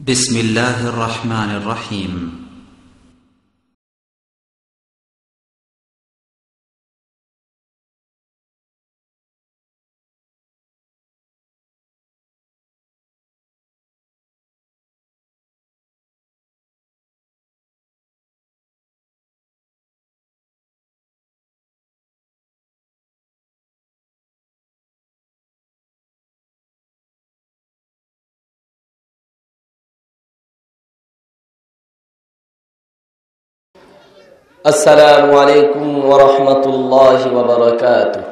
بسم الله الرحمن الرحيم السلام عليكم ورحمة الله وبركاته.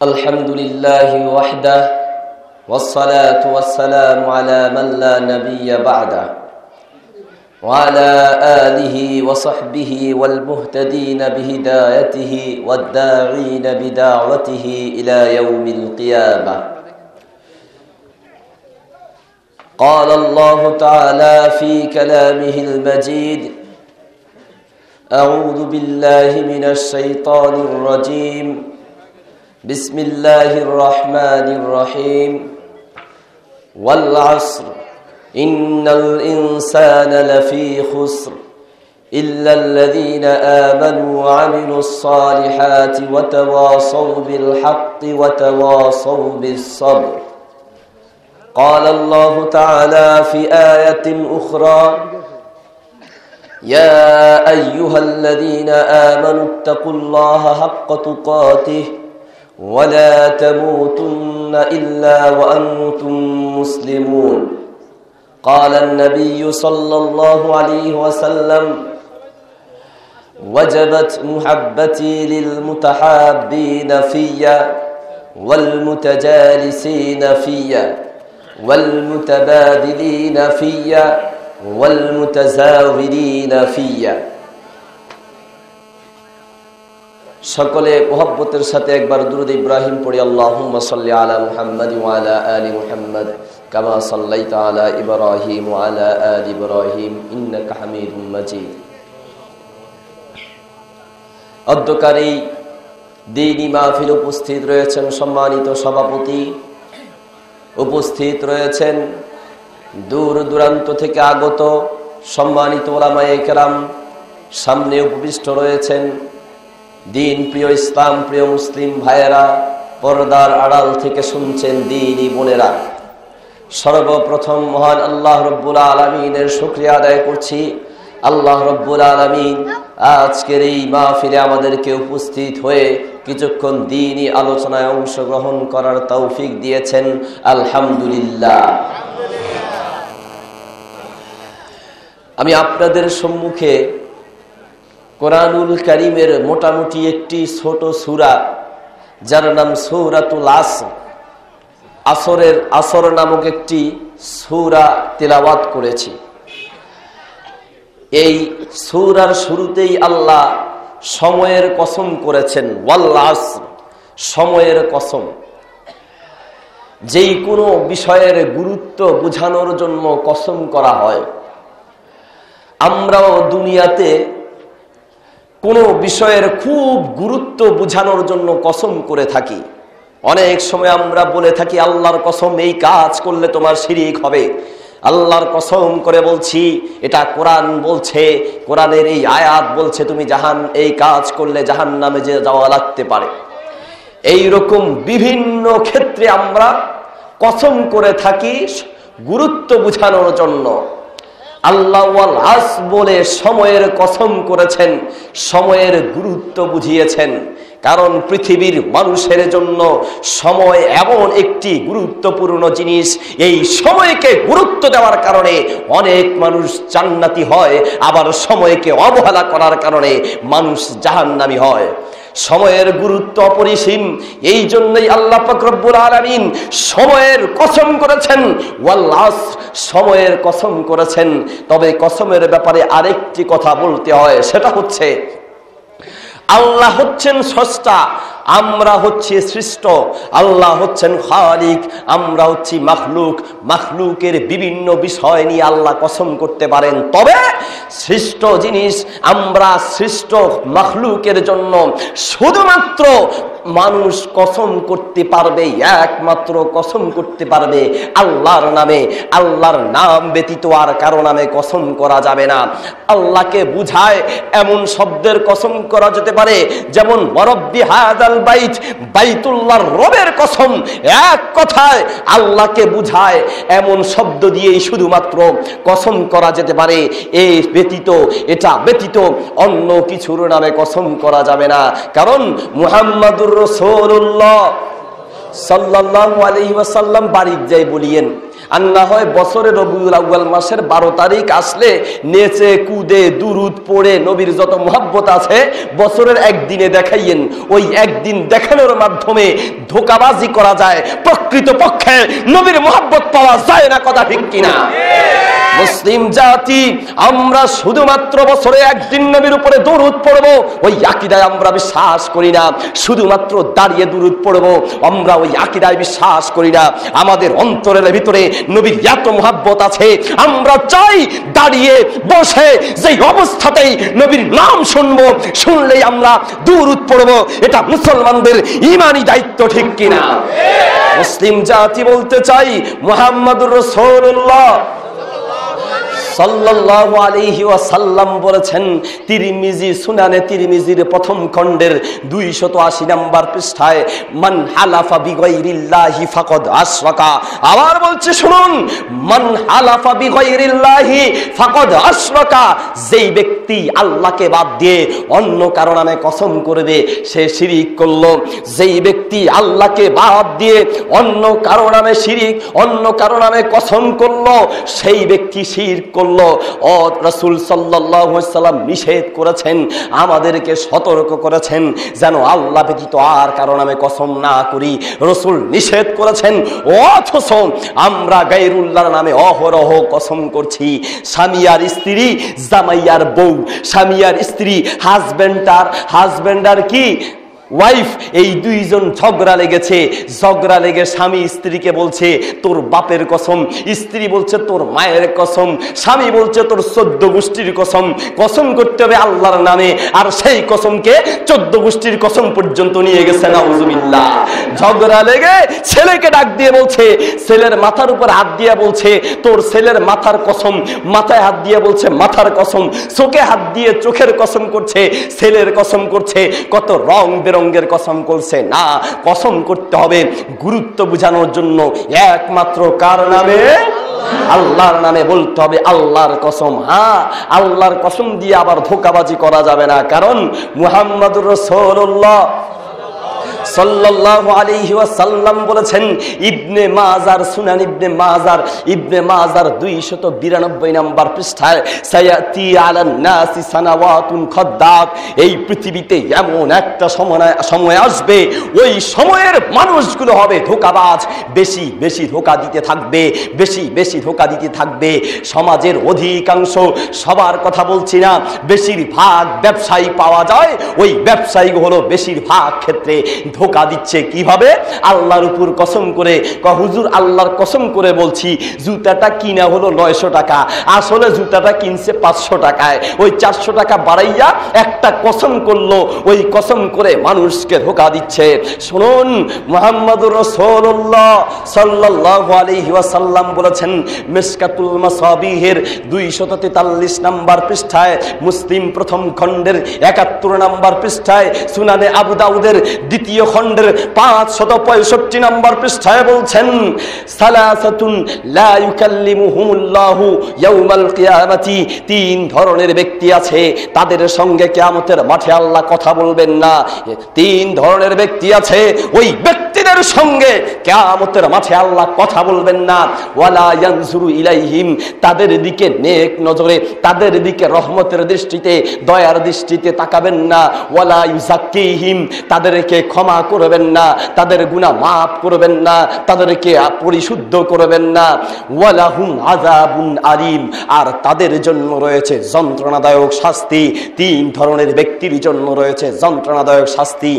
الحمد لله وحده والصلاة والسلام على من لا نبي بعده وعلى آله وصحبه والمهتدين بهدايته والداعين بدعوته إلى يوم القيامة. قال الله تعالى في كلامه المجيد: أعوذ بالله من الشيطان الرجيم. بسم الله الرحمن الرحيم. والعصر إن الإنسان لفي خسر إلا الذين آمنوا وعملوا الصالحات وتواصوا بالحق وتواصوا بالصبر. قال الله تعالى في آية أخرى: يا أيها الذين آمنوا اتقوا الله حق تقاته ولا تموتن إلا وأنتم مسلمون. قال النبي صلى الله عليه وسلم: وجبت محبتي للمتحابين فيا والمتجالسين فيا والمتبادلين فيا والمتزاورين فيا. সকলে মুহাব্বতের সাথে একবার দুরূদ ইব্রাহিম পড়ি। আল্লাহুম্মা সাল্লি আলা মুহাম্মাদ ওয়া আলা আলি মুহাম্মাদ কামা সাল্লাইতা আলা ইব্রাহিম ওয়া আলা আলি ইব্রাহিম ইন্নাকা হামিদুম মাজিদ। অধ্যকার এই দ্বীনি মাহফিল উপস্থিত রয়েছেন সম্মানিত সভাপতি, উপস্থিত রয়েছেন দূর দূরান্ত থেকে আগত সম্মানিত ওলামায়ে কেরাম, সামনে উপবিষ্ট রয়েছেন দিন প্রিয় ইসলাম প্রিয় মুসলিম ভাইয়েরা, পর্দার আড়াল থেকে শুনছেন দিনী বোনেরা। সর্বপ্রথম মহান আল্লাহ রব্বুল আলামিনের শুকরিয়া আদায় করছি। আল্লাহ রব্বুল আলামিন আজকের এই মাহফিলে আমাদেরকে উপস্থিত হয়ে কিছুক্ষণ দ্বীনি আলোচনায় অংশগ্রহণ করার তৌফিক দিয়েছেন, আলহামদুলিল্লাহ। আমি আপনাদের সম্মুখে কোরআনুল কারীমের মোটামুটি একটি ছোট সূরা, যার নাম সূরাতুল আসর, আসর নামক একটি সূরা তিলাওয়াত করেছি। এই সূরার শুরুতেই আল্লাহ সময়ের কসম করেছেন, ওয়াল আসর, সময়ের কসম। যেই কোনো বিষয়ের গুরুত্ব বোঝানোর জন্য কসম করা হয়। আমরাও দুনিয়াতে কোনো বিষয়ের খুব গুরুত্ব বোঝানোর জন্য কসম করে থাকি। অনেক সময় আমরা বলে থাকি, আল্লাহর কসম এই কাজ করলে তোমার শিরিক হবে। আল্লাহর কসম করে বলছি, এটা কোরআন বলছে, কোরআনের এই আয়াত বলছে তুমি এই কাজ করলে জাহান্নামে যে যাওয়া লাগতে পারে। এই রকম বিভিন্ন ক্ষেত্রে আমরা কসম করে থাকি গুরুত্ব বোঝানোর জন্য। আল্লাহ ওয়াল আসর বলে সময়ের কসম করেছেন, সময়ের গুরুত্ব বুঝিয়েছেন। কারণ পৃথিবীর মানুষের জন্য সময় এমন একটি গুরুত্বপূর্ণ জিনিস, এই সময়কে গুরুত্ব দেওয়ার কারণে অনেক মানুষ জান্নাতি হয়, আবার সময়কে অবহেলা করার কারণে মানুষ জাহান্নামী হয়। সময়ের গুরুত্ব অপরিসীম, এই জন্যই আল্লাহ পাক রব্বুল আলামিন সময়ের কসম করেছেন, ওয়াল আসর, সময়ের কসম করেছেন। তবে কসমের ব্যাপারে আরেকটি কথা বলতে হয়, সেটা হচ্ছে আল্লাহ হচ্ছেন স্রষ্টা, আমরা হচ্ছি সৃষ্ট। আল্লাহ হচ্ছেন খালিক, আমরা হচ্ছি মাখলুক। মাখলুকের বিভিন্ন বিষয় নিয়ে আল্লাহ কসম করতে পারেন, তবে সৃষ্ট জিনিস আমরা সৃষ্ট মাখলুকের জন্য শুধুমাত্র মানুষ কসম করতে পারবে, একমাত্র কসম করতে পারবে আল্লাহর নামে। আল্লাহর নাম ব্যতীত আর কারো নামে কসম করা যাবে না। আল্লাহকে বুঝায় এমন শব্দের কসম করা যেতে পারে, যেমন ওয়ারাব্বি হাযাল বাইত, বাইতুল্লাহর রবের কসম। এক কথায় আল্লাহকে বুঝায় এমন শব্দ দিয়েই শুধুমাত্র কসম করা যেতে পারে। এটা ব্যতীত অন্য কিছুর নামে কসম করা যাবে না। কারণ মুহাম্মাদুর রাসূলুল্লাহ সাল্লাল্লাহু আলাইহি ওয়াসাল্লাম বাড়ির যাই বলিয়েন, আর না হয় বছরের রবিউল আউয়াল মাসের 12 তারিখ আসলে নেচে কুদে দুরুদ পড়ে নবীর যত মুহাব্বত আছে বছরের একদিনে দেখাইয়েন। ওই একদিন দেখানোর মাধ্যমে ধোঁকাবাজি করা যায়, প্রকৃতপক্ষে নবীর মুহাব্বত পাওয়া যায় না। কথা ঠিক কিনা? মুসলিম জাতি আমরা শুধুমাত্র বছরে একদিন নবীর উপরে দরুদ পড়বো, ওই আকীদায় আমরা বিশ্বাস করি না। শুধুমাত্র দাঁড়িয়ে দরুদ পড়বো, আমরা ওই আকীদায় বিশ্বাস করি না। আমাদের অন্তরের ভিতরে নবীর এত মুহাব্বত আছে, আমরা চাই দাঁড়িয়ে বসে যেই অবস্থাতেই নবীর নাম শুনবো, শুনলেই আমরা দরুদ পড়বো। এটা মুসলমানদের ঈমানি দায়িত্ব, ঠিক কিনা? মুসলিম জাতি বলতে চাই মুহাম্মাদুর রাসূলুল্লাহ সাল্লাল্লাহু আলাইহি ওয়াসাল্লাম বলেছেন, তিরমিজি সুনানে তিরমিজির প্রথম খণ্ডের 280 নম্বর পৃষ্ঠায়, মান হালাফা বিগাইরিল্লাহি ফাকাদ আশরাকা। আবার বলছি শুনুন, মান হালাফা বিগাইরিল্লাহি ফাকাদ আশরাকা। যেই ব্যক্তি আল্লাহকে বাদ দিয়ে অন্য কারো নামে কসম করবে সে শিরিক করলো। যেই ব্যক্তি আল্লাহকে বাদ দিয়ে অন্য কারো নামে শিরিক, অন্য কারো নামে কসম করলো, সেই ব্যক্তি শিরক করলো। ও রাসূল সাল্লাল্লাহু আলাইহি ওয়াসাল্লাম নিষেধ করেছেন, আমাদেরকে সতর্ক করেছেন যেন আল্লাহ ব্যতীত আর কারো নামে কসম না করি। রাসূল নিষেধ করেছেন, অথচ আমরা গায়রুল্লাহর নামে অহরহ কসম করছি। স্বামী আর স্ত্রী, জামাই আর বউ, স্বামী আর স্ত্রী, হাজবেন্ড আর কি ওয়াইফ, এই দুইজন ঝগড়া লেগেছে। ঝগড়া লেগে স্বামী স্ত্রীকে বলছে তোর বাপের কসম, স্ত্রী বলছে তোর মায়ের কসম, স্বামী বলছে তোর 14 গোষ্ঠীর কসম। কসম করতে হবে আল্লাহর নামে, আর সেই কসমকে 14 গোষ্ঠীর কসম পর্যন্ত নিয়ে গেছে। নাউজুবিল্লাহ। ঝগড়া লেগে ছেলেকে ডাক দিয়ে বলছে, ছেলের মাথার উপর হাত দিয়ে বলছে তোর ছেলের মাথার কসম, মাথায় হাত দিয়ে বলছে মাথার কসম, চোখে হাত দিয়ে চোখের কসম করছে, ছেলের কসম করছে, কত রং রঙের কসম করছে। না, কসম করতে হবে গুরুত্ব বোঝানোর জন্য একমাত্র কার নামে? আল্লাহর নামে বলতে হবে আল্লাহর কসম। হ্যাঁ, আল্লাহর কসম দিয়ে আবার ধোঁকাবাজি করা যাবে না। কারণ মুহাম্মাদুর রাসূলুল্লাহ সাল্লাল্লাহু আলাইহি ওয়াসাল্লাম বলেছেন, ইবনে মাজার, সুনান ইবনে মাজার 292 নম্বর পৃষ্ঠায়, সায়াতি আলান নাসি সানাওয়াতুন খাদ্দাব। এই পৃথিবীতে এমন একটা সময় আসবে, ওই সময়ের মানুষগুলো হবে ধোঁকাবাজ, বেশি বেশি ধোঁকা দিতে থাকবে, বেশি বেশি ধোঁকা দিতে থাকবে। সমাজের অধিকাংশ, সবার কথা বলছি না, বেশিরভাগ ব্যবসায়ী পাওয়া যায়, ওই ব্যবসায়ী হলো বেশিরভাগ ক্ষেত্রে ধোঁকা দিচ্ছে। কিভাবে? আল্লাহর উপর কসম করে, হুজুর আল্লাহর কসম করে বলছি জুতাটা কিনা হলো 900 টাকা, আসলে জুতাটা কিনছে 500 টাকায়। ওই 400 টাকা বাড়াইয়া একটা কসম করলো, ওই কসম করে মানুষকে ধোঁকা দিচ্ছে। শুনুন, মুহাম্মাদুর রাসূলুল্লাহ সাল্লাল্লাহু আলাইহি ওয়াসাল্লাম বলেছেন, মিশকাতুল মাসাবিহের 243 নম্বর পৃষ্ঠায়, মুসলিম প্রথম খণ্ডের 71 নম্বর পৃষ্ঠায়, সুনানে আবু দাউদের দ্বিতীয় খণ্ডের 565 নম্বর পৃষ্ঠায় বলছেন, সালাসাতুন লা ইউকাল্লিমুহুমুল্লাহু ইয়াউমাল কিয়ামাতি। 3 ধরনের ব্যক্তি আছে, তাদের সঙ্গে কিয়ামতের মাঠে আল্লাহ কথা বলবেন না। 3 ধরনের ব্যক্তি আছে, ওই ব্যক্তিদের সঙ্গে কিয়ামতের মাঠে আল্লাহ কথা বলবেন না। ওয়ালা ইয়ানজুরু ইলাইহিম, তাদের দিকে নেক নজরে, তাদের দিকে রহমতের দৃষ্টিতে, দয়ার দৃষ্টিতে তাকাবেন না। ওয়ালা ইউযাক্কিহিম, তাদেরকে ক্ষমা করবেন না, তাদের গুনাহ মাফ করবেন না, তাদেরকে পরিশুদ্ধ করবেন না। ওয়ালাহুম আযাবুন আলীম, আর তাদের জন্য রয়েছে যন্ত্রণাদায়ক শাস্তি। 3 ধরনের ব্যক্তির জন্য রয়েছে যন্ত্রণাদায়ক শাস্তি।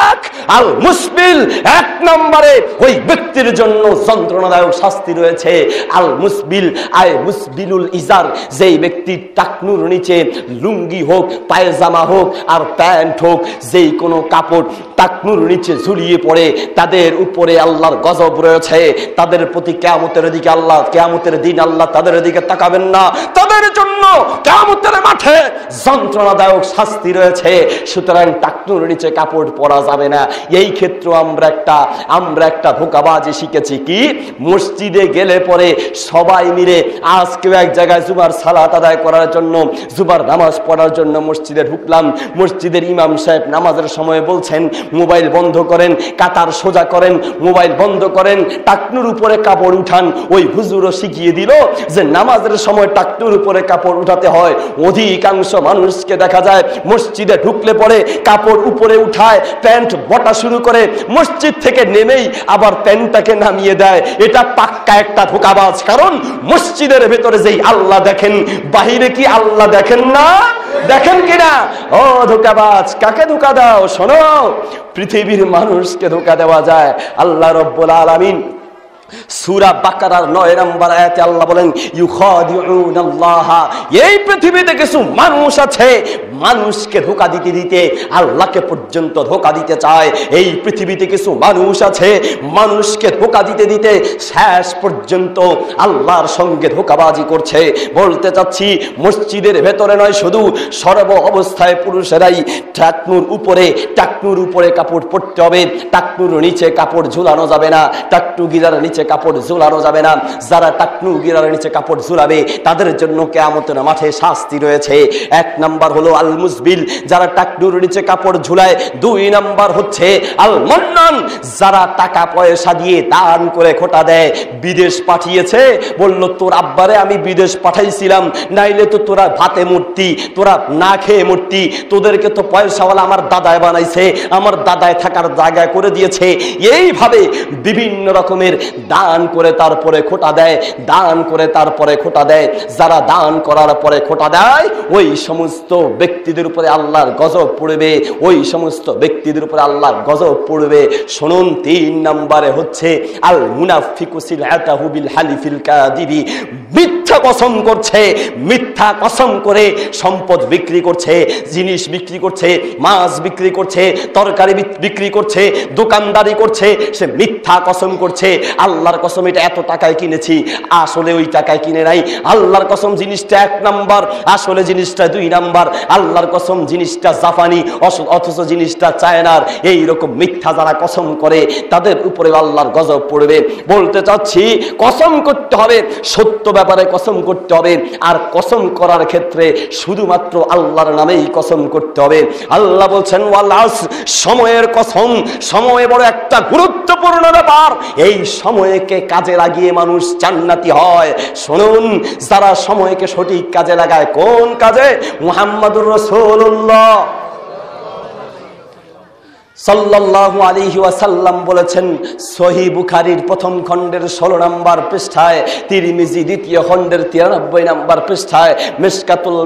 এক, আল মুসবিল, 1 নম্বরে ওই ব্যক্তির জন্য যন্ত্রণাদায়ক শাস্তি রয়েছে। আল মুসবিল, আয় মুসবিলুল ইজার, যেই ব্যক্তি টাকনুর নিচে লুঙ্গি হোক, পায়জামা হোক আর প্যান্ট হোক, যেই কোনো কাপড় টাকনুর নিচে ঝুলিয়ে পড়ে, তাদের উপরে আল্লাহর গজব রয়েছে। তাদের প্রতি কিয়ামতের দিকে আল্লাহ, কিয়ামতের দিন আল্লাহ তাদের দিকে তাকাবেন না। তাদের জন্য কিয়ামতের মাঠে যন্ত্রণাদায়ক শাস্তি রয়েছে। সুতরাং টাকনুর নিচে কাপড় পরা যাবে না। এই ক্ষেত্রে আমরা একটা ধোঁকাবাজি শিখেছি কি, মসজিদে গেলে পরে সবাই মিলে আজকেও এক জায়গায় জুমার সালাত আদায় করার জন্য, জুমার নামাজ পড়ার জন্য মসজিদে ঢুকলাম। মসজিদের ইমাম সাহেব নামাজের সময় বলছেন মোবাইল বন্ধ করেন, কাতার সোজা করেন, মোবাইল বন্ধ করেন, টাকনুর উপরে কাপড় উঠান। ওই হুজুরও শিখিয়ে দিল যে নামাজের সময় টাকনুর উপরে কাপড় উঠাতে হয়। অধিকাংশ মানুষকে দেখা যায় মসজিদে ঢুকলে পরে কাপড় উপরে উঠায়, প্যান্ট বটা শুরু করে, মসজিদ থেকে নেমেই আবার প্যান্টটাকে নামিয়ে দেয়। এটা পাক্কা একটা ধোঁকাবাজ। কারণ মসজিদের ভেতরে যেই আল্লাহ দেখেন, বাহিরে কি আল্লাহ দেখেন না? দেখেন কিনা? ও ধোঁকাবাজ, কাকে ধোঁকা দাও? শোনো, পৃথিবীর মানুষকে ধোঁকা দেওয়া যায়। আল্লাহ রব্বুল আলামিন সূরা বাকারার 9 নম্বর আয়াতে আল্লাহ বলেন, ইউখাদিউনাল্লাহ, এই পৃথিবীতে কিছু মানুষ আছে মানুষকে ধোঁকা দিতে দিতে আল্লাহকে পর্যন্ত ধোঁকা দিতে চায়। এই পৃথিবীতে কিছু মানুষ আছে মানুষকে ধোঁকা দিতে দিতে শেষ পর্যন্ত আল্লাহর সঙ্গে ধোঁকাবাজি করছে। বলতে চাচ্ছি, মসজিদের ভেতরে নয়, শুধু সর্ব অবস্থায় পুরুষেরাই টাকনুর উপরে কাপড় পরতে হবে। টাকনুর নিচে কাপড় ঝুলানো যাবে না, টাকনু গিরার নিচে কাপড় ঝুলানো যাবে না। যারা টাকনু গিরার নিচে কাপড় ঝুলাবে তাদের জন্য কিয়ামতের মাঠে শাস্তি রয়েছে। 1 নাম্বার হলো আল মুসবিল, যারা টাকনুর নিচে কাপড় ঝুলায়। 2 নাম্বার হচ্ছে আল মান্নান, যারা টাকা পয়সা দিয়ে দান করে খোটা দেয়। বিদেশ পাঠিয়েছে, বলল তোর আব্বারে আমি বিদেশ পাঠাইছিলাম, নাইলে তো তোরা ভাতে মরতি, তোরা না খেয়ে মরতি, তোদেরকে তো পয়সাওয়ালা আমার দাদায় বানাইছে, আমার দাদায় থাকার জায়গা করে দিয়েছে। এইভাবে বিভিন্ন রকমের দান করে তারপরে খোটা দেয়, দান করে তারপরে খোটা দেয়। যারা দান করার পরে খোটা দেয়, ওই সমস্ত ব্যক্তিদের উপরে আল্লাহর গজব পড়বে, ওই সমস্ত ব্যক্তিদের উপরে আল্লাহর গজব পড়বে। শুনুন, 3 নম্বরে হচ্ছে আল মুনাফিকু সিলআতাহু বিল হালিফিল কাযিবি, মিথ্যা কসম করছে, মিথ্যা কসম করে সম্পদ বিক্রি করছে, জিনিস বিক্রি করছে, মাছ বিক্রি করছে, তরকারি বিক্রি করছে, দোকানদারি করছে, সে মিথ্যা কসম করছে। আল্লাহর কসম এটা এত টাকায় কিনেছি, আসলে ওই টাকায় কিনে নাই। আল্লাহর কসম জিনিসটা 1 নাম্বার, আসলে জিনিসটা 2 নাম্বার। আল্লাহর কসম জিনিসটা জাপানি, অথচ জিনিসটা চায়নার। এইরকম মিথ্যা যারা কসম করে তাদের উপরে আল্লাহর গজব পড়বে। বলতে চাচ্ছি, কসম করতে হবে, সত্য ব্যাপারে কসম করতে হবে। আর কসম করার ক্ষেত্রে শুধুমাত্র আল্লাহর নামেই কসম করতে হবে। আল্লাহ বলছেন ওয়াল আসর, সময়ের কসম। সময় বড় একটা গুরুত্বপূর্ণ ব্যাপার। এই সময়কে কাজে লাগিয়ে মানুষ জান্নাতি হয়। শুনুন, যারা সময়কে সঠিক কাজে লাগায়, কোন কাজে? মুহাম্মাদুর রাসূলুল্লাহ সাল্লাল্লাহু আলাইহি ওয়াসাল্লাম বলেছেন, সহিহ বুখারীর প্রথম খণ্ডের 16 নম্বর পৃষ্ঠায়, তিরমিজি দ্বিতীয় খণ্ডের 93 নম্বর পৃষ্ঠায়, মিশকাতুল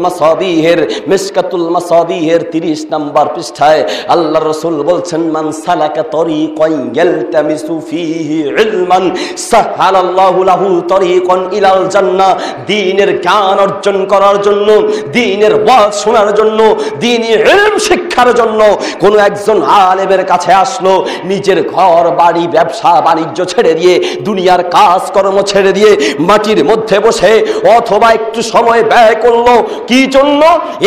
মাসাবিহের 30 নম্বর পৃষ্ঠায় আল্লাহর রাসূল বলছেন, মান সালাকা তরিকান ইয়ালতামিসু ফীহি ইলমান সাহালাল্লাহু লাহু তরিকান ইলাল জান্নাহ। দ্বীনের জ্ঞান অর্জন করার জন্য, দ্বীনের ওয়াজ শোনার জন্য, দ্বীনি ইলম শিক্ষার জন্য কোন একজন আলেমের কাছে আসলো, নিজের ঘর বাড়ি ব্যবসা বাণিজ্য ছেড়ে দিয়ে, দুনিয়ার কাজকর্ম ছেড়ে দিয়ে মাটির মধ্যে বসে অথবা একটু সময় ব্যয় করলো। কি জন্য?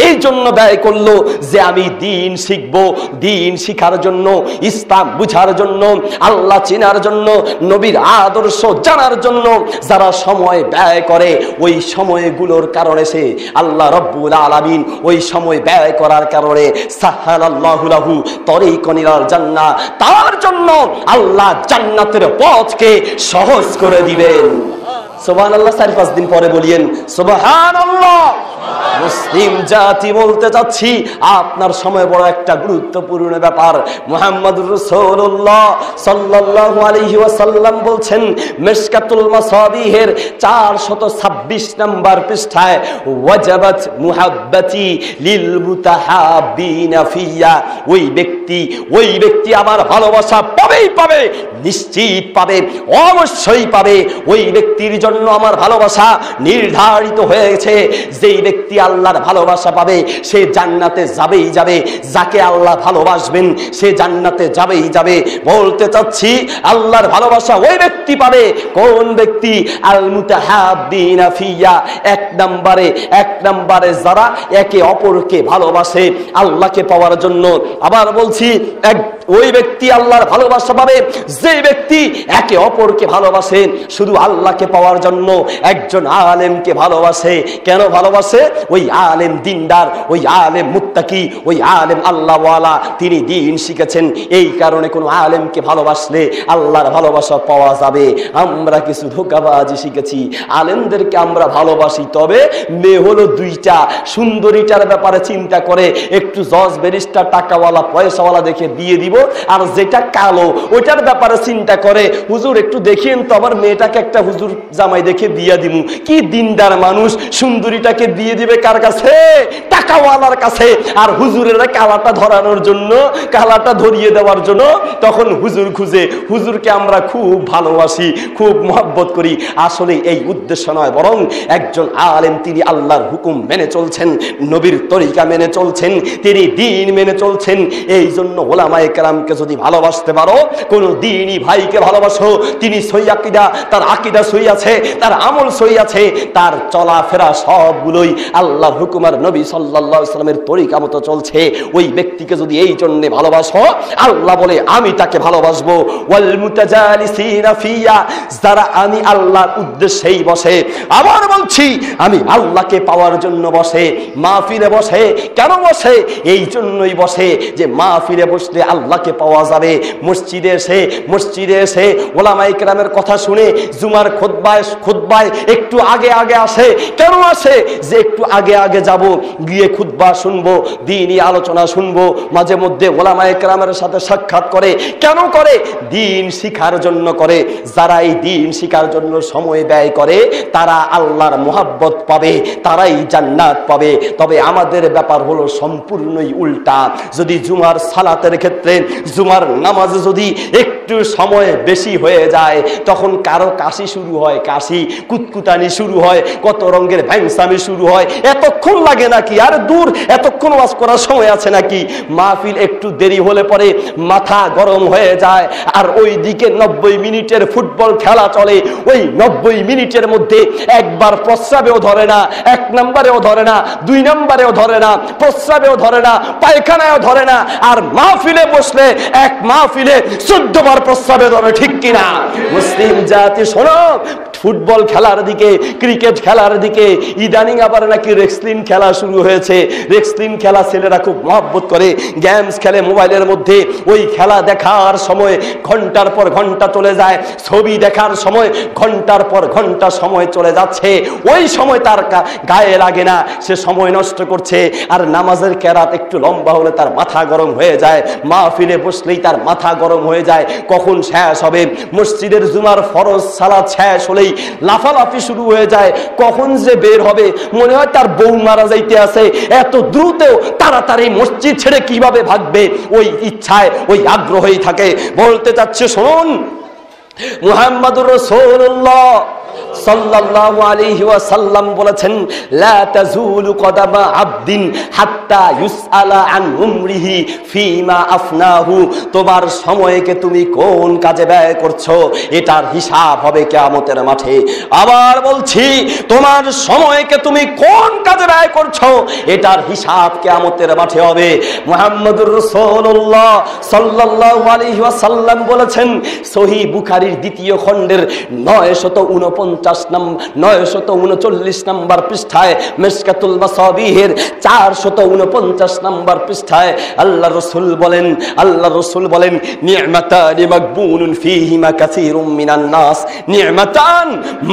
এই জন্য ব্যয় করলো যে আমি দ্বীন শিখবো, দ্বীন শিখার জন্য, ইসলাম বুঝার জন্য, আল্লাহ চেনার জন্য, নবীর আদর্শ জানার জন্য। যারা সময় ব্যয় করে, ওই সময়গুলোর কারণে সে আল্লাহ রব্বুল আলামিন ওই সময় ব্যয় করার কারণে সাহালাল্লাহু লাহু তরিকান ইলাল জান্নাহ, তার জন্য আল্লাহ জান্নাতের পথকে সহজ করে দিবেন। সুবহানাল্লাহ। 4-5 দিন পরে বলিয়েন সুবহানাল্লাহ। মুসলিম জাতি বলতে চাচ্ছি, আপনার সময় বড় একটা গুরুত্বপূর্ণ ব্যাপার। মুহাম্মাদুর রাসূলুল্লাহ সাল্লাল্লাহু আলাইহি ওয়াসাল্লাম বলছেন, মিশকাতুল মাসাবিহের 426 নম্বর পৃষ্ঠায়, ওয়াজাবাত মুহাব্বতি লিল মুতাহাব্বিনা ফিয়া, ওই ব্যক্তি আমার ভালোবাসা পাবেই পাবে, নিশ্চিত পাবে, অবশ্যই পাবে। ওই ব্যক্তির জন্য আমার ভালোবাসা নির্ধারিত হয়েছে। যেই ব্যক্তি আল্লাহর ভালোবাসা পাবে সে জান্নাতে যাবেই যাবে, যাকে আল্লাহ ভালোবাসবেন সে জান্নাতে যাবেই যাবে। বলতে চাচ্ছি আল্লাহর ভালোবাসা ওই ব্যক্তি পাবে, কোন ব্যক্তি? আল মুতাহাব্বিনা ফিয়া, এক নম্বরে যারা একে অপরকে ভালোবাসে আল্লাহকে পাওয়ার জন্য। আবার বলছি, ওই ব্যক্তি আল্লাহর ভালোবাসা পাবে যে ব্যক্তি একে অপরকে ভালোবাসে শুধু আল্লাহকে পাওয়ার জন্য। একজন আলেমকে ভালোবাসে, কেন ভালোবাসে? ওই আলেম দিনদার, ওই আলেম মুত্তাকি, ওই আলেম আল্লাহওয়ালা, তিনি দ্বীন শিখেছেন। এই কারণে কোনো আলেমকে ভালোবাসলে আল্লাহর ভালোবাসা পাওয়া যাবে। আমরা কিছু ধোঁকাবাজি শিখেছি, আলেমদেরকে আমরা ভালোবাসি, তবে মেয়ে হলো দুইটা, সুন্দরীটার ব্যাপারে চিন্তা করে একটু জজ ব্যারিস্টার টাকাওয়ালা পয়সাওয়ালা দেখে বিয়ে দিব, আর যেটা কালো ওইটার ব্যাপারে চিন্তা করে হুজুর একটু দেখিয়েন তো আমার মেয়েটাকে একটা হুজুর জামাই দেখে বিয়ে দিব। কি দিনদার মানুষ, সুন্দরীটাকে বিয়ে দিবে কার কাছে? টাকাওয়ালার কাছে। আর হুজুরেরা কালাটা ধরানোর জন্য, কালাটা ধরিয়ে দেওয়ার জন্য তখন হুজুর খুঁজে। হুজুরকে আমরা খুব ভালোবাসি, খুব মহব্বত করি, আসলে এই উদ্দেশ্য নয়, বরং একজন আলেম তিনি আল্লাহর হুকুম মেনে চলছেন, নবীর তরিকা মেনে চলছেন, তিনি দ্বীন মেনে চলছেন। এই জন্য ওলামায়ে কেরামকে যদি ভালোবাসতে পারো, কোন দ্বীনি ভাইকে ভালোবাসো, তিনি সই আকীদা, তার আকীদা সই আছে, তার আমল সই আছে, তার চলাফেরা সবগুলোই আল্লাহর হুকুম আর নবী সাল্লাল্লাহু আলাইহি সাল্লামের তরিকা মতো চলছে, ওই ব্যক্তিকে যদি এই জন্য ভালোবাসো, আল্লাহ বলে আমি তাকে ভালোবাসবো। ওয়াল মুতাজালিসিনা ফিয়া, যারা আমি আল্লাহর উদ্দেশ্যেই বসে। আবার বলছি, আমি আল্লাহকে পাওয়ার জন্য বসে, মাহফিলে বসে। কেন বসে? এই জন্যই বসে যে মাহফিলে বসলে আল্লাহকে পাওয়া যাবে। মসজিদে এসে ওলামায়ে কেরামের কথা শুনে জুমার খুতবায় একটু আগে আসে। কেন আসে? যে একটু আগে যাব, গিয়ে খুতবা শুনবো, দ্বীনি আলোচনা শুনবো, মাঝে মধ্যে ওলামায়ে কেরামের সাথে সাক্ষাৎ করে। কেন করে? দ্বীন শিখার জন্য করে। যারা এই দ্বীন শিখার জন্য সময় ব্যয় করে তারা আল্লাহর মুহাব্বত পাবে, তারাই জান্নাত পাবে। তবে আমাদের ব্যাপার হলো সম্পূর্ণই উল্টা। যদি জুমার সালাতের ক্ষেত্রে, জুমার নামাজে যদি একটু সময় বেশি হয়ে যায়, তখন কারো কাশি শুরু হয়, কাশি কুতকুতানি শুরু হয়, কত রঙের ভ্যাংসামি শুরু হয়। এতক্ষণ লাগে নাকি? আর দূর, এতক্ষণ ওয়াজ করার সময় আছে নাকি? মাহফিল একটু দেরি হলে পরে মাথা গরম হয়ে যায়। আর ওই দিকে 90 মিনিটের ফুটবল খেলা চলে, ওই 90 মিনিটের মধ্যে একবার প্রস্রাবেও ধরে না, 1 নম্বরেও ধরে না, 2 নম্বরেও ধরে না, প্রস্রাবেও ধরে না, পায়খানায়ও ধরে না। আর মাহফিলে বসলে এক মাহফিলে 14 বার প্রস্রাবে ধরে, ঠিক কিনা? মুসলিম জাতি শোনো, ফুটবল খেলার দিকে, ক্রিকেট খেলার দিকে, ইদানিং আবার নাকি রেসলিং খেলা শুরু হয়েছে। রেসলিং খেলা ছেলেরা খুব মহব্বত করে, গেমস খেলে মোবাইলের মধ্যে। ওই খেলা দেখার সময় ঘন্টার পর ঘন্টা চলে যায়, ছবি দেখার সময় ঘন্টার পর ঘন্টা সময় চলে যাচ্ছে। ওই সময় তার গায়ে লাগে না, সে সময় নষ্ট করছে। আর নামাজের কেরাত একটু লম্বা হলে তার মাথা গরম হয়ে যায়, মাহফিলে বসলেই তার মাথা গরম হয়ে যায়। কখন শেষ হবে? মসজিদের জুমার ফরজ সালাত শেষ হলেই লাফালাফি শুরু হয়ে যায়, কখন যে বের হবে, মনে হয় তার বউ মারা যাইতে আছে, এত দ্রুত তাড়াতাড়ি মসজিদ ছেড়ে কিভাবে ভাগবে, ওই ইচ্ছায়, ওই আগ্রহই থাকে। বলতে চাচ্ছে, শুনুন, মুহাম্মদুর রাসূলুল্লাহ সাল্লাল্লাহু আলাইহি ওয়াসাল্লাম বলেছেন, লা তাজুলু কদামা আবদিন হাত্তা ইউসআলা আন উমরিহি ফিমা আফনাহু। তোমার সময়কে তুমি কোন কাজে ব্যয় করছো এটার হিসাব হবে কিয়ামতের মাঠে। আবার বলছি, তোমার সময়কে তুমি কোন কাজে ব্যয় করছো এটার হিসাব কিয়ামতের মাঠে হবে। মুহাম্মদুর রাসূলুল্লাহ সাল্লাল্লাহু আলাইহি ওয়াসাল্লাম বলেছেন, সহিহ বুখারীর 2য় খণ্ডের 939 নম্বর পৃষ্ঠায়, মিশকাতুল মাসাবিহের 449 নম্বর পৃষ্ঠায় আল্লাহ রাসূল বলেন, নি'মাতানি মাগবুনুন ফীহিমা কাসীরুম মিনান নাস, নি'মাতান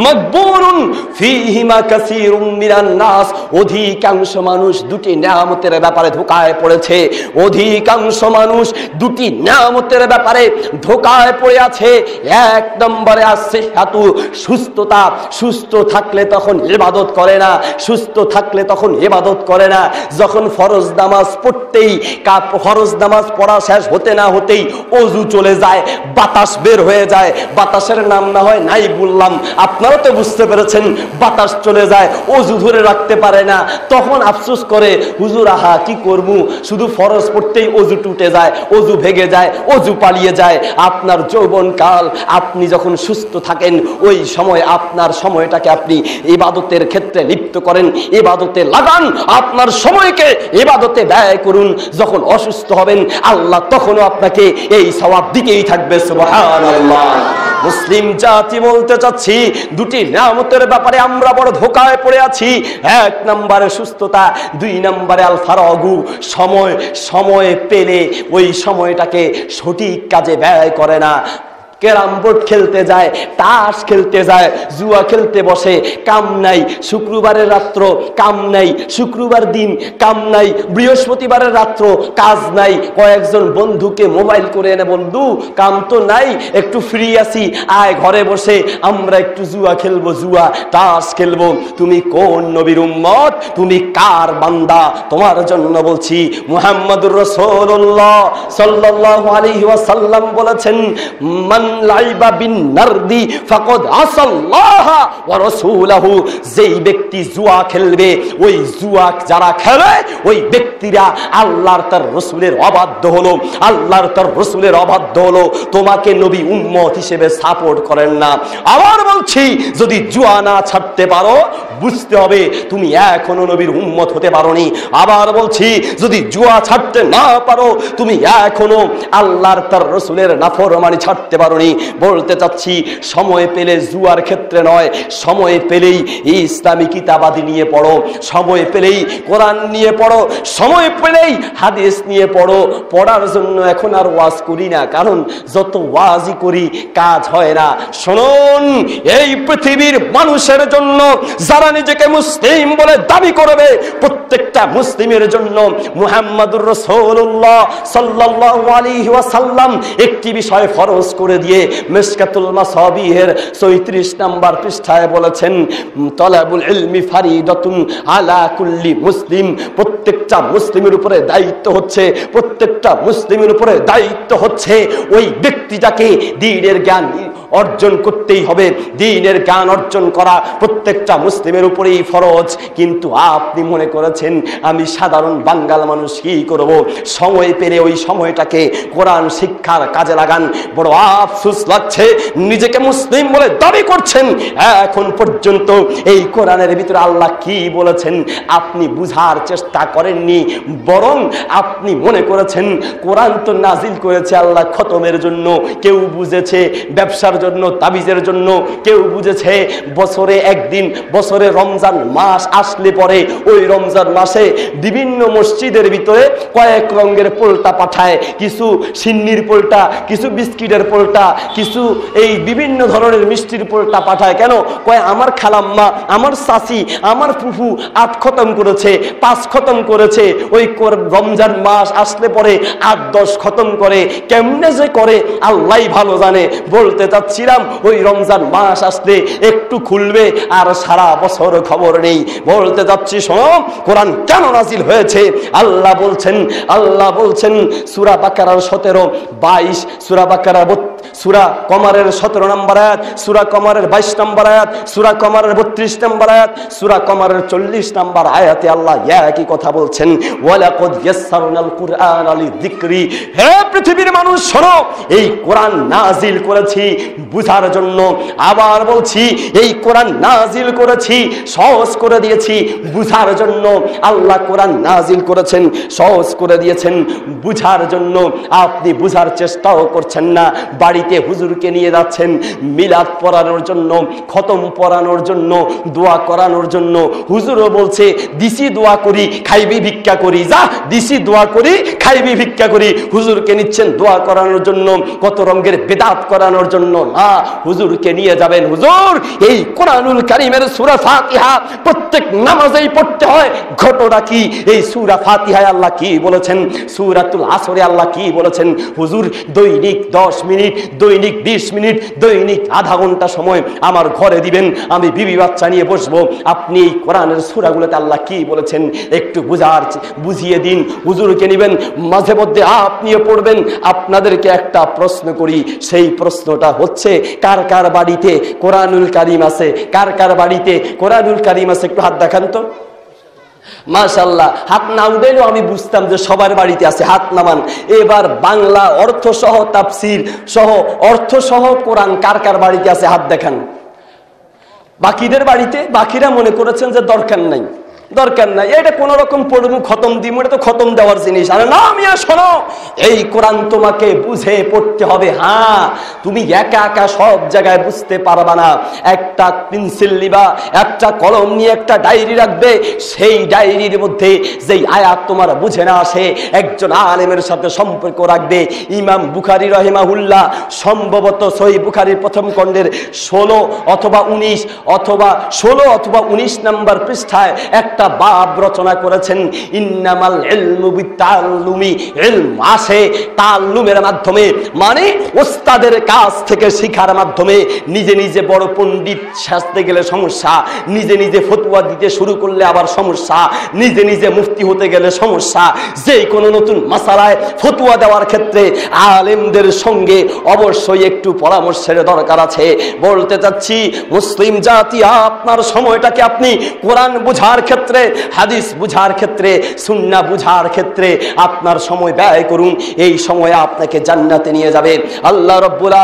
মাগবুনুন ফীহিমা কাসীরুম মিনান নাস। অধিকাংশ মানুষ দুটি নিয়ামতের ব্যাপারে ধোঁকায় পড়েছে, অধিকাংশ মানুষ দুটি নিয়ামতের ব্যাপারে ধোঁকায় পড়ে আছে। 1 নম্বরে আছে সিহাতু, সুস্থতা, সুস্থ থাকলে তখন ইবাদত করে না, সুস্থ থাকলে তখন ইবাদত করে না। যখন ফরজ নামাজ পড়তেই ফরজ নামাজ পড়া শেষ হতে না হতেই অজু চলে যায়, বাতাস বের হয়ে যায়, বাতাসের নাম না হয় নাই বললাম, আপনারা তো বুঝতে পেরেছেন, বাতাস চলে যায়, অজু ধরে রাখতে পারে না। তখন আফসোস করে, হুজুর আহা কি করব, শুধু ফরজ পড়তেই অজু টুটে যায়, অজু ভেঙে যায়, অজু পালিয়ে যায়। আপনার যৌবনকাল আপনি যখন সুস্থ থাকেন, ওই সময় আপনার সময়টাকে আপনি ইবাদতের ক্ষেত্রে লিপ্ত করেন, ইবাদতে লাগান, আপনার সময়কে ইবাদতে ব্যয় করুন। যখন অসুস্থ হবেন, আল্লাহ তখনও আপনাকে এই সওয়াব দিকেই থাকবে। সুবহানাল্লাহ। মুসলিম জাতি বলতে চাচ্ছি, দুটি নিয়ামতের ব্যাপারে আমরা বড় ধোঁকায় পড়ে আছি। এক নম্বরে সুস্থতা, দুই নম্বরে আল ফারাগু, সময়। সময় পেলে ওই সময়টাকে সঠিক কাজে ব্যয় করে না। ক্যারাম বোর্ড খেলতে যায়, তাস খেলতে যায়, জুয়া খেলতে বসে, কাম নাই। শুক্রবারের রাত্র কাম নাই, শুক্রবার দিন কাম নাই, বৃহস্পতিবারের রাত্র কাজ নাই। কয়েকজন বন্ধুকে মোবাইল করে এনে, বন্ধু কাম তো নাই, একটু ফ্রি আছি, আয় ঘরে বসে আমরা একটু জুয়া খেলবো, জুয়া তাস খেলবো। তুমি কোন নবীর উম্মত, তুমি কার বান্দা? তোমার জন্য বলছি, মুহাম্মদুর রাসূলুল্লাহ সাল্লাল্লাহু আলাইহি ওয়াসাল্লাম বলেছেন, মান লাইবা বিন নারদি ফাকাদ আসাল্লাহ ওয়া রাসূলহু। যেই ব্যক্তি জুয়া খেলবে, ওই জুয়া যারা খেলে ওই ব্যক্তিরা আল্লাহর তার রাসূলের অবাধ্য হলো, আল্লাহর তার রাসূলের অবাধ্য হলো। তোমাকে নবী উম্মত হিসেবে সাপোর্ট করেন না। আবার বলছি, যদি জুয়া না ছাড়তে পারো, বুঝতে হবে তুমি এখনো নবীর উম্মত হতে পারোনি। আবার বলছি, যদি জুয়া ছাড়তে না পারো, তুমি এখনো আল্লাহর তার রাসূলের নাফরমানি ছাড়তে পারোনি। বলতে চাচ্ছি, সময় পেলে জুয়ার ক্ষেত্রে নয়, সময় পেলেই ইসলামী কিতাবাদি নিয়ে পড়ো, সময় পেলেই কোরআন নিয়ে পড়ো, সময় পেলেই হাদিস নিয়ে পড়ো। পড়ার জন্য এখন আর ওয়াজ করি না, কারণ যত ওয়াজই করি কাজ হয় না। শুনুন, এই পৃথিবীর মানুষের জন্য, যারা নিজেকে মুসলিম বলে দাবি করবে, প্রত্যেকটা মুসলিমের জন্য মুহাম্মদুর রাসূলুল্লাহ সাল্লাল্লাহু আলাইহি ওয়াসাল্লাম একটি বিষয় ফরজ করে দিয়ে মিশকাতুল মাসাবিহের 34 নম্বর পৃষ্ঠায় বলেছেন, তলাবুল ইলমি ফারিদাতুন আলা কুল্লি মুসলিম। প্রত্যেকটা মুসলিমের উপরে দায়িত্ব হচ্ছে, প্রত্যেকটা মুসলিমের উপরে দায়িত্ব হচ্ছে ওই ব্যক্তিটাকে দ্বীনের জ্ঞান অর্জন করতেই হবে। দ্বীনের জ্ঞান অর্জন করা প্রত্যেকটা মুসলিমের উপরেই ফরজ। কিন্তু আপনি মনে করেছেন আমি সাধারণ বাঙাল মানুষ কি করব, সময় পেলে ওই সময়টাকে কোরআন শিক্ষার কাজে লাগান। বড় আফসোস লাগছে, নিজেকে মুসলিম বলে দাবি করছেন, এখন পর্যন্ত এই কোরআনের ভিতরে আল্লাহ কি বলেছেন আপনি বুঝার চেষ্টা করেননি, বরং আপনি মনে করেছেন কোরআন তো নাজিল করেছে আল্লাহ খতমের জন্য, কেউ বুঝেছে ব্যবসার জন্য, তাবিজের জন্য, কেউ বুঝেছে বছরে একদিন, বছরে রমজান মাস আসলে পরে ওই রমজান মাসে বিভিন্ন মসজিদের ভিতরে কয়েক রঙের পোল্টা পাঠায়, কিছু সিন্নির পোল্টা, কিছু বিস্কিটের পোল্টা, কিছু এই বিভিন্ন ধরনের মিষ্টির পোল্টা পাঠায়। কেন? কয় আমার খালাম্মা, আমার চাচি, আমার ফুফু 8 খতম করেছে, 5 খতম করেছে, ওই রমজান মাস আসলে পরে 8-10 খতম করে। কেমনে যে করে আল্লাহ ভালো জানে। বলতে চাচ্ছিলাম, ওই রমজান মাস আসলে একটু খুলবে আর সারা বছর খবর নেই। বলতে যাচ্ছি, শোনো কোরআন কেন নাজিল হয়েছে। আল্লাহ বলছেন সূরা বাকারার 17, 22, সূরা বাকারার সূরা কমারের 17 নম্বর আয়াত, সূরা কমারের 22 নম্বর আয়াত, সূরা কমারের 32 নম্বর আয়াত, সূরা কমারের 40 নম্বর আয়াতে আল্লাহ একই কথা বলছেন, ওয়ালাকাদ ইয়াসসারনাল কুরআনা লিযিকরি। হে পৃথিবীর মানুষ শোনো, এই কোরআন নাজিল করেছি বুঝার জন্য। আবার বলছি, এই কোরআন নাজিল করেছি, সহজ করে দিয়েছি বুঝার জন্য। আল্লাহ কোরআন নাজিল করেছেন, সহজ করে দিয়েছেন বুঝার জন্য। আপনি বুঝার চেষ্টাও করছেন না, বাড়িতে হুজুরকে নিয়ে যাচ্ছেন মিলাদ পড়ানোর জন্য, খতম পড়ানোর জন্য, দোয়া করানোর জন্য। হুজুরও বলছে দিছি দোয়া করি, খাইবি ভিক্ষা করি, যা দিছি দোয়া করি, খাইবি ভিক্ষা করি। হুজুরকে নিচ্ছেন দোয়া করানোর জন্য, কত রঙের বেদাত করানোর জন্য না, হুজুরকে নিয়ে যাবেন। হুজুর, এই কোরআনুল কারীমের সূরা ফাতিহা প্রত্যেক নামাজেই পড়তে হয়। ঘটনা কি? এই সূরা ফাতিহায় আল্লাহ কি বলেছেন, সূরাতুল আসরে আল্লাহ কি বলেছেন। হুজুর দৈনিক 10 মিনিট দৈনিক 20 মিনিট, দৈনিক আধা ঘন্টা সময় আমার ঘরে দিবেন, আমি বিবি বাচ্চা নিয়ে বসবো। আপনি এই কোরআনের সূরাগুলোতে আল্লাহ কি বলেছেন একটু বুঝিয়ে দিন। হুজুরকে নেবেন, মাঝে মধ্যে আপনিও পড়বেন। আপনাদেরকে একটা প্রশ্ন করি, সেই প্রশ্নটা হচ্ছে কার কার বাড়িতে কোরআনুল কারীম আছে? কার কার বাড়িতে কোরআনুল কারীম আছে? একটু হাত দেখান তো। মাশাআল্লাহ, হাত না উঠাইলেও আমি বুঝতাম যে সবার বাড়িতে আছে। হাত নামান। এবার বাংলা অর্থ সহ, তাফসীর সহ, অর্থ সহ কোরআন কার কার বাড়িতে আছে হাত দেখান। বাকিদের বাড়িতে, বাকিরা মনে করেছেন যে দরকার নাই, দরকার নাই, এটা কোন রকম পড়বো, খতম দিব, এটা তো খতম দেওয়ার জিনিস। আরে না মিয়া, শোনো, এই কোরআন তোমাকে বুঝে পড়তে হবে। হ্যাঁ, তুমি একা একা সব জায়গায় বুঝতে পারবা না। একটা পেন্সিল নিবা, একটা কলম নিয়ে একটা ডায়েরি রাখবে, সেই ডায়েরির মধ্যে যেই আয়াত তোমার বুঝে না আসে, একজন আলেমের সাথে সম্পর্ক রাখবে। ইমাম বুখারী রাহিমাহুল্লাহ সম্ভবত সহিহ বুখারীর প্রথম খণ্ডের 16 অথবা 19 অথবা 16 অথবা 19 নম্বর পৃষ্ঠায় একটা বাব রচনা করেছেন। ইন্নামাল ইলমু বিতাআল্লুমি, ইলম আসে তাআল্লুমের মাধ্যমে, মানে ওস্তাদের কাছ থেকে শিখার মাধ্যমে। নিজে নিজে বড় পণ্ডিত সাজতে গেলে সমস্যা, নিজে নিজে ফতোয়া দিতে শুরু করলে আবার সমস্যা, নিজে নিজে মুফতি হতে গেলে সমস্যা। যে কোনো নতুন মাসালায় ফতোয়া দেওয়ার ক্ষেত্রে আলেমদের সঙ্গে অবশ্যই একটু পরামর্শের দরকার আছে। বলতে চাচ্ছি, মুসলিম জাতি, আপনার সময়টাকে আপনি কোরআন বুঝার ক্ষেত্রে, হাদিস বুঝার ক্ষেত্রে, সুন্নাহ বুঝার ক্ষেত্রে আপনার সময় ব্যয় করুন। এই সময় আপনাকে জান্নাতে নিয়ে যাবে। আল্লাহ রাব্বুল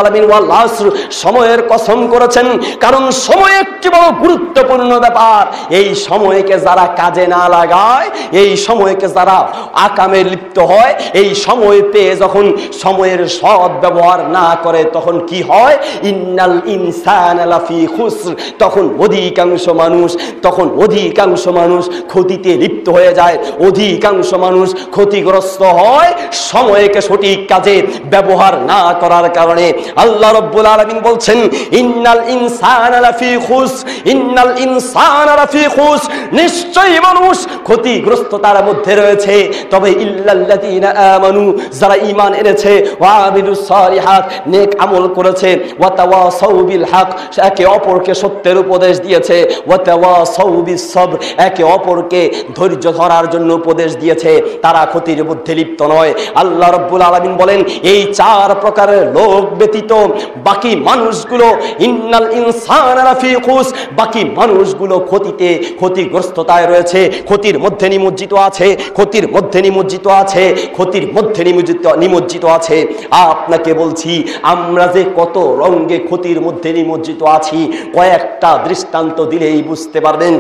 আলামিন ওয়াল আসর, সময়ের কসম করেছেন, কারণ সময় একটি বড় গুরুত্বপূর্ণ ব্যাপার। এই সময়কে যারা কাজে না লাগায়, এই সময়কে যারা আকামে লিপ্ত হয়, এই সময় পেয়ে যখন সময়ের সৎ ব্যবহার না করে, তখন কি হয়? ইন্নাল ইনসানা লাফি খুসর, তখন অধিকাংশ মানুষ ক্ষতিতে লিপ্ত হয়ে যায়, অধিকাংশ মানুষ ক্ষতিগ্রস্ত হয় সময়কে সঠিক কাজে ব্যবহার না করার কারণে। আল্লাহ রাব্বুল আলামিন বলছেন, ইন্নাল ইনসানা লাফি খুসর, ইন্নাল ইনসানা লাফি খুসর, নিশ্চয়ই মানুষ ক্ষতিগ্রস্ততার মধ্যে রয়েছে, তবে ইল্লাল্লাযীনা আমানু, যারা ঈমান এনেছে, ওয়া আমিলুস সালিহাত, নেক আমল করেছে, ওয়া তাওয়াসাউ বিল হক, একে অপরকে সত্যের উপদেশ দিয়েছে, ওয়া তাওয়াসাউ বিস সবর, একে অপরকে ধৈর্য ধরার জন্য উপদেশ দিয়েছে, তারা ক্ষতির মধ্যে লিপ্ত নয়। আল্লাহ রাব্বুল আলামিন বলেন, এই 4 প্রকারের লোক ব্যতীত বাকি মানুষগুলো, ইন্নাল ইনসানা লাফি খুস, বাকি মানুষগুলো ক্ষতিগ্রস্ততায় রয়েছে, ক্ষতির মধ্যে নিমজ্জিত আছে, ক্ষতির মধ্যে নিমজ্জিত আছে, ক্ষতির মধ্যে নিমজ্জিত আছে। আপনাকে বলছি, আমরা যে কত রঙে ক্ষতির মধ্যে নিমজ্জিত আছি, কয়েকটা দৃষ্টান্ত দিলেই বুঝতে পারবেন।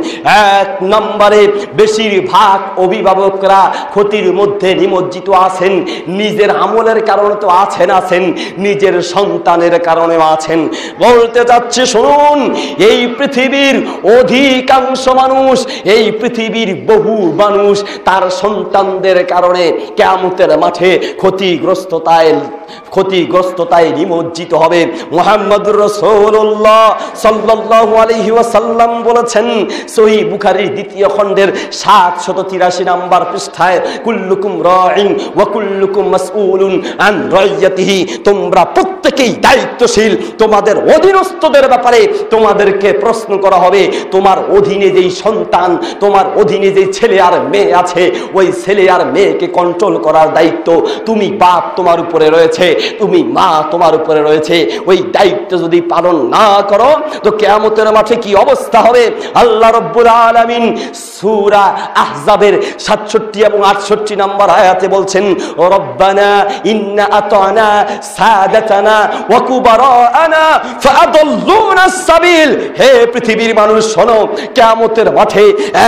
1 নম্বরে, বেশিরভাগ অভিভাবকরা ক্ষতির মধ্যে নিমজ্জিত আছেন। নিজের আমলের কারণে তো আছেন, নিজের সন্তানের কারণেও আছেন। বলতে যাচ্ছে, শুনুন, এই পৃথিবীর অধিকাংশ মানুষ, এই পৃথিবীর বহু মানুষ তার সন্তানদের কারণে কিয়ামতের মাঠে ক্ষতিগ্রস্ততায় নিমজ্জিত হবে। মুহাম্মদুর রাসূলুল্লাহ সাল্লাল্লাহু আলাইহি ওয়াসাল্লাম বলেছেন, সহিহ বুখারীর 2য় খণ্ডের 783 নম্বর পৃষ্ঠায়, কুল্লুকুম রাইন ওয়া কুল্লুকুম মাসউলুন আন রাইয়াতিহি, তোমরা প্রত্যেকেই দায়িত্বশীল, তোমাদের অধীনস্থদের ব্যাপারে তোমাদেরকে প্রশ্ন করা হবে। তোমার অধীনে যেই সন্তান, তোমার অধীনে যেই ছেলে আর মেয়ে আছে, ওই ছেলে আর মেয়েকে কন্ট্রোল করার দায়িত্ব তুমি বাপ তোমার উপরে রয়েছে, তুমি মা তোমার উপরে রয়েছে। ওই দায়িত্ব যদি পালন না করো, তো কিয়ামতের মাঠে কি অবস্থা হবে? আল্লাহ রাব্বুল আলামিন সূরা আহজাবের 67 এবং 68 নম্বর আয়াতে বলছেন, রব্বানা ইন্না আতানা সাদাতানা ওয়া কুবারানা ফাআদাল্লুনাস সাবিল। হে পৃথিবীর মানুষ, শোনো, কিয়ামতের মাঠে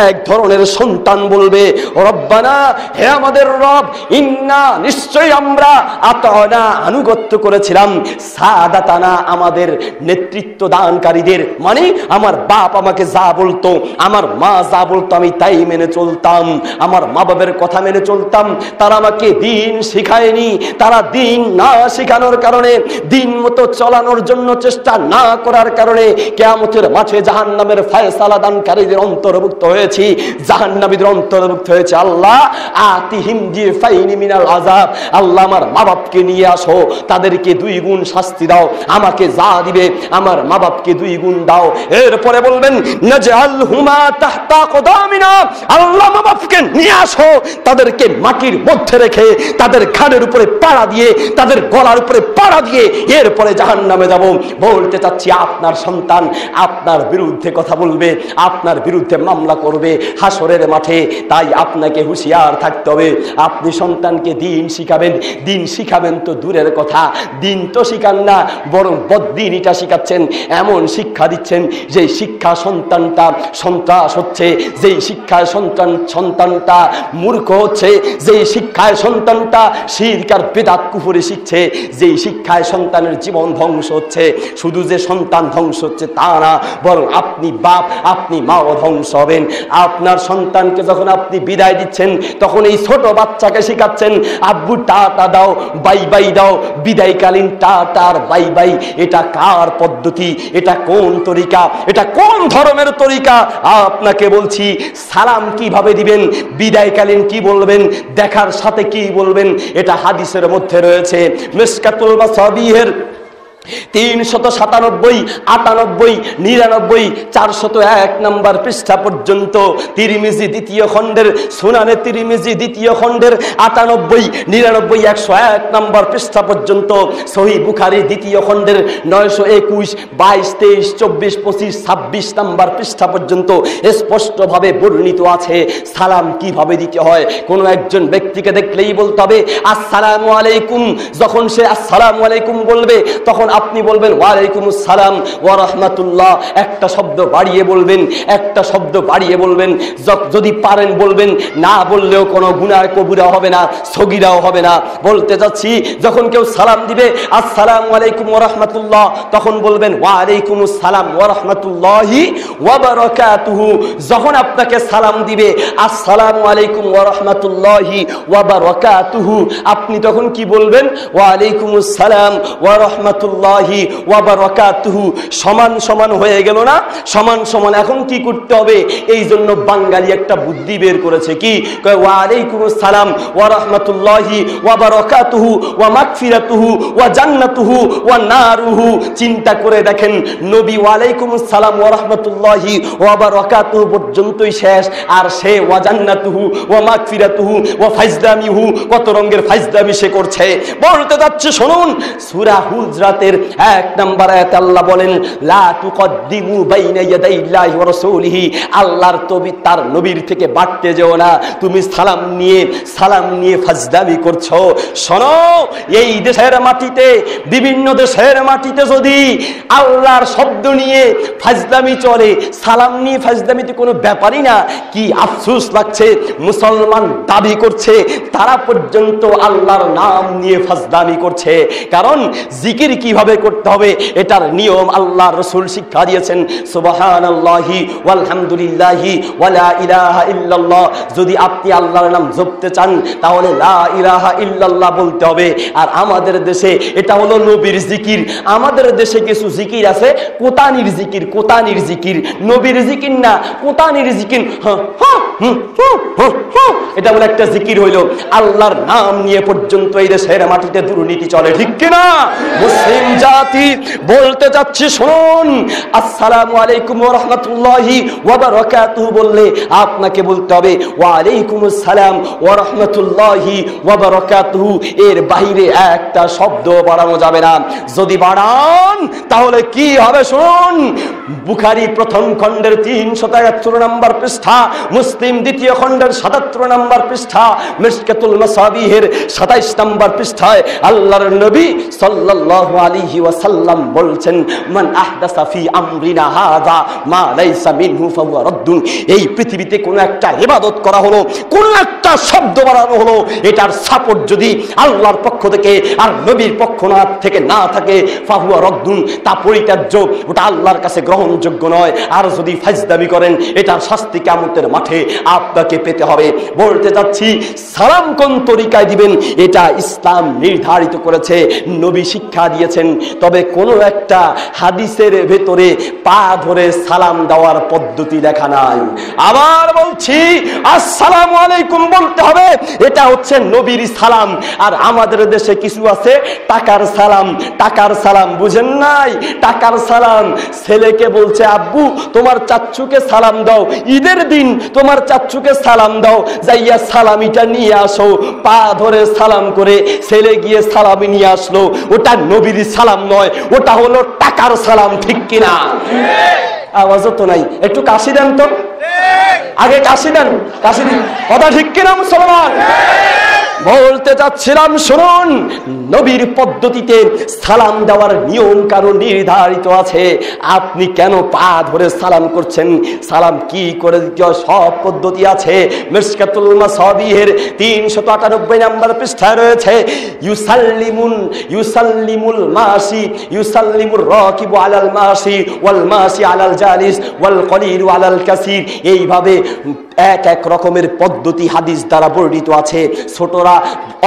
এক ধরনের সন্তান বলবে, রব্বানা, হে আমাদের রব, ইন্না, নিশ্চয়ই আমরা, আতানা, আনুগত্য করেছিলাম, সাদাতানা, আমাদের নেতৃত্ব দানকারীদের, মানে আমার বাপ আমাকে যা বলতো, আমার মা যা বলতো, আমি তাই মেনে চলতাম, আমার মা বাবার কথা মেনে চলতাম। তারা আমাকে দিন শিখায়নি, তারা দিন না শিখানোর কারণে, দিন মতো চলানোর জন্য চেষ্টা না করার কারণে কিয়ামতের মাঠে জাহান্নামের ফয়সালা দানকারীদের অন্তর্ভুক্ত হয়েছি, জাহান্নামীদের অন্তর্ভুক্ত হয়েছে। আল্লাহ আতিহিম জিফাইনি মিনাল আযাব, আল্লাহ আমার মা বাপকে নিয়ে নিয়ে আসো, তাদেরকে 2 গুণ শাস্তি দাও, আমাকে যা দিবে আমার মা বাপকে 2 গুণ দাও। এরপরে বলবেন নাজআলহুমা তাহতা কদামিনা, আল্লাহ মা বাপকে নিয়ে আসো, তাদেরকে মাটির মধ্যে রেখে তাদের ঘাড়ের উপরে পাড়া দিয়ে, তাদের গলার উপরে পাড়া দিয়ে এরপরে জাহান্নামে যাব। বলতে চাচ্ছি আপনার সন্তান আপনার বিরুদ্ধে কথা বলবে, আপনার বিরুদ্ধে মামলা করবে হাসরের মাঠে। তাই আপনাকে হুঁশিয়ার থাকতে হবে। আপনি সন্তানকে দিন শিখাবেন, দিন শিখাবেন তো দূরের কথা, দিন তো শিখান না, বরং বদ্দিনটা শিখাচ্ছেন। এমন শিক্ষা দিচ্ছেন যে শিক্ষা সন্তানটা সন্ত্রাস হচ্ছে, যেই শিক্ষায় সন্তানটা মূর্খ হচ্ছে, যেই শিক্ষায় সন্তানটা শিরক আর বিদআত কুফরি শিখছে, যেই শিক্ষায় সন্তানের জীবন ধ্বংস হচ্ছে। শুধু যে সন্তান ধ্বংস হচ্ছে তা না, বরং আপনি বাপ আপনি মাও ধ্বংস হবেন। আপনার সন্তানকে যখন আপনি বিদায় দিচ্ছেন তখন এই ছোট বাচ্চাকে শিখাচ্ছেন আব্বু টাটা দাও, বাই বাই দাও, বিদায়কালীন টাটা আর বাই বাই। এটা কার পদ্ধতি? এটা কোন তরিকা? এটা কোন ধর্মের তরিকা? আপনাকে বলছি সালাম কিভাবে দিবেন, বিদায়কালীন কি বলবেন, দেখার সাথে কি বলবেন, এটা হাদিসের মধ্যে রয়েছে। মিশকাতুল মাসাবিহের 397, 98, 99, 401 নম্বর পৃষ্ঠা পর্যন্ত, তিরমিজি দ্বিতীয় খণ্ডের, সুনানে তিরমিজি দ্বিতীয় খণ্ডের 98, 99, 101 নম্বর পৃষ্ঠা পর্যন্ত, সহিহ বুখারী দ্বিতীয় খণ্ডের 921, 22, 23, 24, 25, 26 নম্বর পৃষ্ঠা পর্যন্ত স্পষ্টভাবে বর্ণিত আছে সালাম কিভাবে দিতে হয়। কোনো একজন ব্যক্তিকে দেখলেই বলতে হবে আসসালামু আলাইকুম। যখন সে আসসালামু আলাইকুম বলবে তখন আপনি বলবেন ওয়ালাইকুমুস সালাম ওয়া রাহমাতুল্লাহ। একটা শব্দ বাড়িয়ে বলবেন, একটা শব্দ বাড়িয়ে বলবেন। যদি পারেন বলবেন, না বললেও কোনো গুনাহ কবিরা হবে না, সগীরাও হবে না। বলতে যাচ্ছি যখন কেউ সালাম দিবে আসসালামু আলাইকুম ওয়া রাহমাতুল্লাহ, তখন বলবেন ওয়ালাইকুমুস সালাম ওয়া রাহমাতুল্লাহি ওয়া বারাকাতুহু। যখন আপনাকে সালাম দিবে আসসালামু আলাইকুম ওয়া রাহমাতুল্লাহি ওয়া বারাকাতুহু, আপনি তখন কি বলবেন? ওয়ালাইকুমুস সালাম ওয়া রাহমাতুল্লাহি ওয়া বারাকাতুহু। সমান সমান হয়ে গেল না? সমান সমান। এখন কি করতে হবে? এই জন্য বাঙালি একটা বুদ্ধি বের করেছে, কি ওয়ালাইকুমুস সালাম ওয়া রাহমাতুল্লাহি ওয়া বারাকাতুহু ওয়া মাগফিরাতুহু ওয়া জান্নাতুহু ওয়া নারুহু। চিন্তা করে দেখেন, নবী ওয়ালাইকুমুস সালাম ওয়া রাহমাতুল্লাহি ওয়া বারাকাতুহু পর্যন্তই শেষ, আর সে ওয়া জান্নাতুহু ওয়া মাগফিরাতুহু ওয়া ফাজলামিহু, কত রঙের ফাজলামি সে করছে। বলতে যাচ্ছে শুনুন, সূরা হুজরাতের 1 নম্বর আয়াতে আল্লাহ বলেন লা তুকদ্দিমু বাইনা ইয়াদাইল্লাহি ওয়া রাসূলিহি। আল্লাহর তবি তার নবীর থেকে বাড়তে যেও না। তুমি সালাম নিয়ে ফাজলামি করছো। শোনো, এই দেশের মাটিতে, বিভিন্ন দেশের মাটিতে যদি আল্লাহর শব্দ নিয়ে ফাজলামি চলে, সালাম নিয়ে ফাজলামিতে কোনো ব্যাপারই না। কি আফসোস লাগছে, মুসলমান দাবি করছে তারা পর্যন্ত আল্লাহর নাম নিয়ে ফাজলামি করছে। কারণ জিকির কিভাবে করতে হবে এটার নিয়ম আল্লাহর রাসূল শিক্ষা দিয়েছেন। সুবহানাল্লাহি ওয়ালহামদুলিল্লাহি ওয়ালা ইলাহা ইল্লাল্লাহ। যদি আপনি আল্লাহর নাম জপতে চান তাহলে লা ইলাহা ইল্লাল্লাহ বলতে হবে। আর আমাদের দেশে এটা হলো নবীর জিকির। আমাদের দেশে কিছু জিকির আছে কোতানির জিকির, কোতানির জিকির, নবীর জিকির না, কোতানির জিকির। এটা বলে একটা জিকির হইল। আল্লাহর নাম নিয়ে পর্যন্ত এই দেশের মাটিতে দুর্নীতি চলে, ঠিক কিনা? মুসলিম জাতি বলতে যাচ্ছি শুনুন, আসসালামু আলাইকুম ওয়া রাহমাতুল্লাহি ওয়া বারাকাতুহু বললে আপনাকে বলতে হবে ওয়ালাইকুমুস সালাম ওয়া রাহমাতুল্লাহি ওয়া বারাকাতুহু। এর বাইরে একটা শব্দ বাড়ানো যাবে না। যদি বাড়ান তাহলে কি হবে শুনুন, বুখারী প্রথম খণ্ডের 371 নম্বর পৃষ্ঠা, মুসলিম দ্বিতীয় খণ্ডের 77 নম্বর পৃষ্ঠা, মিশকাতুল মাসাবিহের 27 নম্বর পৃষ্ঠায় আল্লাহর নবী সাল্লাল্লাহু আলাইহি ওয়াসাল্লাম বলছেন মান আহদাসা ফি আমরিনা হাযা মা লাইসা মিনহু ফাহুয়া রাদ্দুন। এই পৃথিবীতে কোন একটা ইবাদত করা হলো, কোন একটা শব্দ বাড়ানো হলো, এটার সাপোর্ট যদি আল্লাহর পক্ষ থেকে আর নবীর পক্ষ থেকে না থাকে ফাহুয়া রাদ্দুন, তা পরিত্যাজ্য, ওটা আল্লাহর কাছে গ্রহণ গ্রহণযোগ্য নয়। আর যদি ফাজদামি করেন এটা শাস্তি কিয়ামতের মাঠে আপনাকে পেতে হবে। বলতে যাচ্ছি সালাম কোন তরিকায় দিবেন এটা ইসলাম নির্ধারিত করেছে, নবী শিক্ষা দিয়েছেন। তবে কোন একটা হাদিসের ভেতরে পা ধরে সালাম দেওয়ার পদ্ধতি লেখা নাই। আবার বলছি আসসালামু আলাইকুম বলতে হবে, এটা হচ্ছে নবীর সালাম। আর আমাদের দেশে কিছু আছে টাকার সালাম। টাকার সালাম বুঝেন নাই? টাকার সালাম, ছেলেকে বলছে আব্বু তোমার চাচ্চুকে সালাম দাও, ঈদের দিন তোমার চাচ্চুকে সালাম দাও, যাইয়া সালামিটা নিয়ে আসো। পা ধরে সালাম করে ছেলে গিয়ে সালামি নিয়ে আসলো। ওটা নবীর সালাম নয়, ওটা হলো টাকার সালাম। ঠিক কিনা? আওয়াজও তো নাই, একটু কাশি দেন তো, আগে কাশি দেন, কাশি দিন। কথা ঠিক কিনা মুসলমান? বলতে চাচ্ছিলাম শুনুন, নবীর পদ্ধতিতে সালাম দেওয়ার নিয়ম কানুন নির্ধারিত আছে। আপনি কেন পা ধরে সালাম করছেন, সালাম কি করে দিতে হয়, সব পদ্ধতি আছে। মিশকাতুল মাসাবিহের 398 নম্বর পৃষ্ঠায় রয়েছে ইউসাল্লিমুল মাসি ইউসাল্লিমুর রাকিবু আলাল মাসি ওয়াল মাসি আলাল জালিস ওয়াল কলিলু আলাল কাসির। এইভাবে এক এক রকমের পদ্ধতি হাদিস দ্বারা বর্ণিত আছে। ছোটরা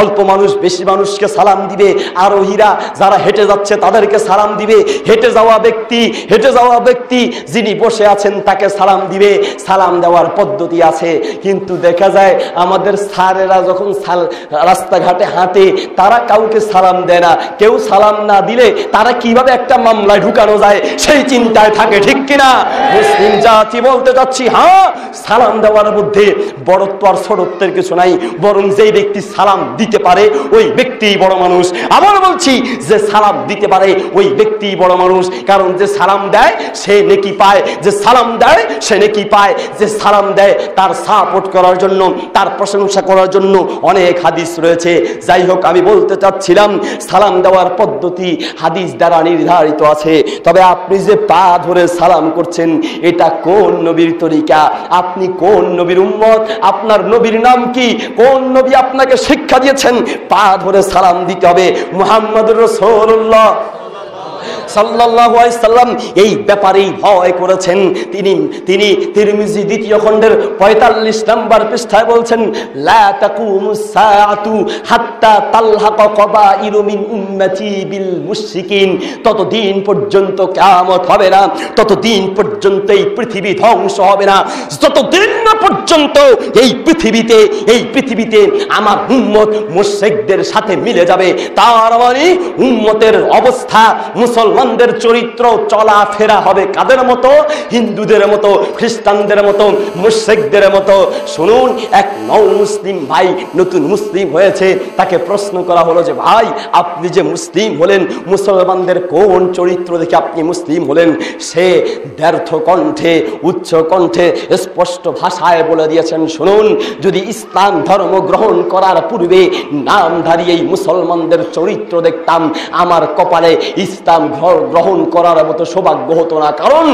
অল্প মানুষ বেশি মানুষকে সালাম দিবে, আরোহীরা যারা হেঁটে যাচ্ছে তাদেরকে সালাম দিবে, হেঁটে যাওয়া ব্যক্তি যিনি বসে আছেন তাকে সালাম দিবে। সালাম দেওয়ার পদ্ধতি আছে। কিন্তু দেখা যায় আমাদের স্যারেরা যখন রাস্তাঘাটে হাঁটে তারা কাউকে সালাম দেয় না। কেউ সালাম না দিলে তারা কিভাবে একটা মামলায় ঢুকানো যায় সেই চিন্তায় থাকে। ঠিক কিনা? মুসলিম জাতি বলতে চাচ্ছি, হ্যাঁ সালাম দেওয়ার মধ্যে বড়ত্ব আর ছোটত্বের কিছু নাই, বরং যেই ব্যক্তি সালাম দিতে পারে ওই ব্যক্তিই বড় মানুষ। আবার বলছি যে সালাম দিতে পারে ওই ব্যক্তিই বড় মানুষ, কারণ যে সালাম দেয় সে নেকি পায়, যে সালাম দেয় সে নেকি পায়। যে সালাম দেয় তার সাপোর্ট করার জন্য, তার প্রশংসা করার জন্য অনেক হাদিস রয়েছে। যাই হোক, আমি বলতে চাচ্ছিলাম সালাম দেওয়ার পদ্ধতি হাদিস দ্বারা নির্ধারিত আছে। তবে আপনি যে পা ধরে সালাম করছেন এটা কোন নবীর তরিকা? আপনি কোন নবীর উম্মত? আপনার নবীর নাম কি? কোন নবী আপনাকে শিক্ষা দিয়েছেন পা ধরে সালাম দিতে হবে? মুহাম্মদুর রাসূলুল্লাহ সাল্লাল্লাহু আলাইহি সাল্লাম এই ব্যাপারেই ভয় করেছেন। তিনি তিরমিজি 2য় খণ্ডের 45 নম্বর পৃষ্ঠায় বলছেন, লা তাকুমুস সাআতু হাত্তা তালহাকা কাবাইরু মিন উম্মতি বিল মুশরিকিন। ততদিন পর্যন্ত কিয়ামত হবে না, ততদিন পর্যন্ত এই পৃথিবী ধ্বংস হবে না, যতদিন না পর্যন্ত এই পৃথিবীতে আমার উম্মত মুশরিকদের সাথে মিলে যাবে। তার মানে উম্মতের অবস্থা, মুসলমানদের চরিত্র চলাফেরা হবে কাদের মতো? হিন্দুদের মতো, খ্রিস্টানদের মতো, মুশরিকদের মতো। শুনুন, এক নও মুসলিম ভাই নতুন মুসলিম হয়েছে, তাকে প্রশ্ন করা হলো যে ভাই আপনি যে মুসলিম হলেন, মুসলমানদের কোন চরিত্র দেখে আপনি মুসলিম হলেন? সে ব্যর্থ কণ্ঠে, উচ্চ কণ্ঠে, স্পষ্ট ভাষায় বলে দিয়েছেন, শুনুন, যদি ইসলাম ধর্ম গ্রহণ করার পূর্বে নামধারী এই মুসলমানদের চরিত্র দেখতাম, আমার কপালে ইসলাম গ্রহণ করার মতো সৌভাগ্য হতো না। কারণ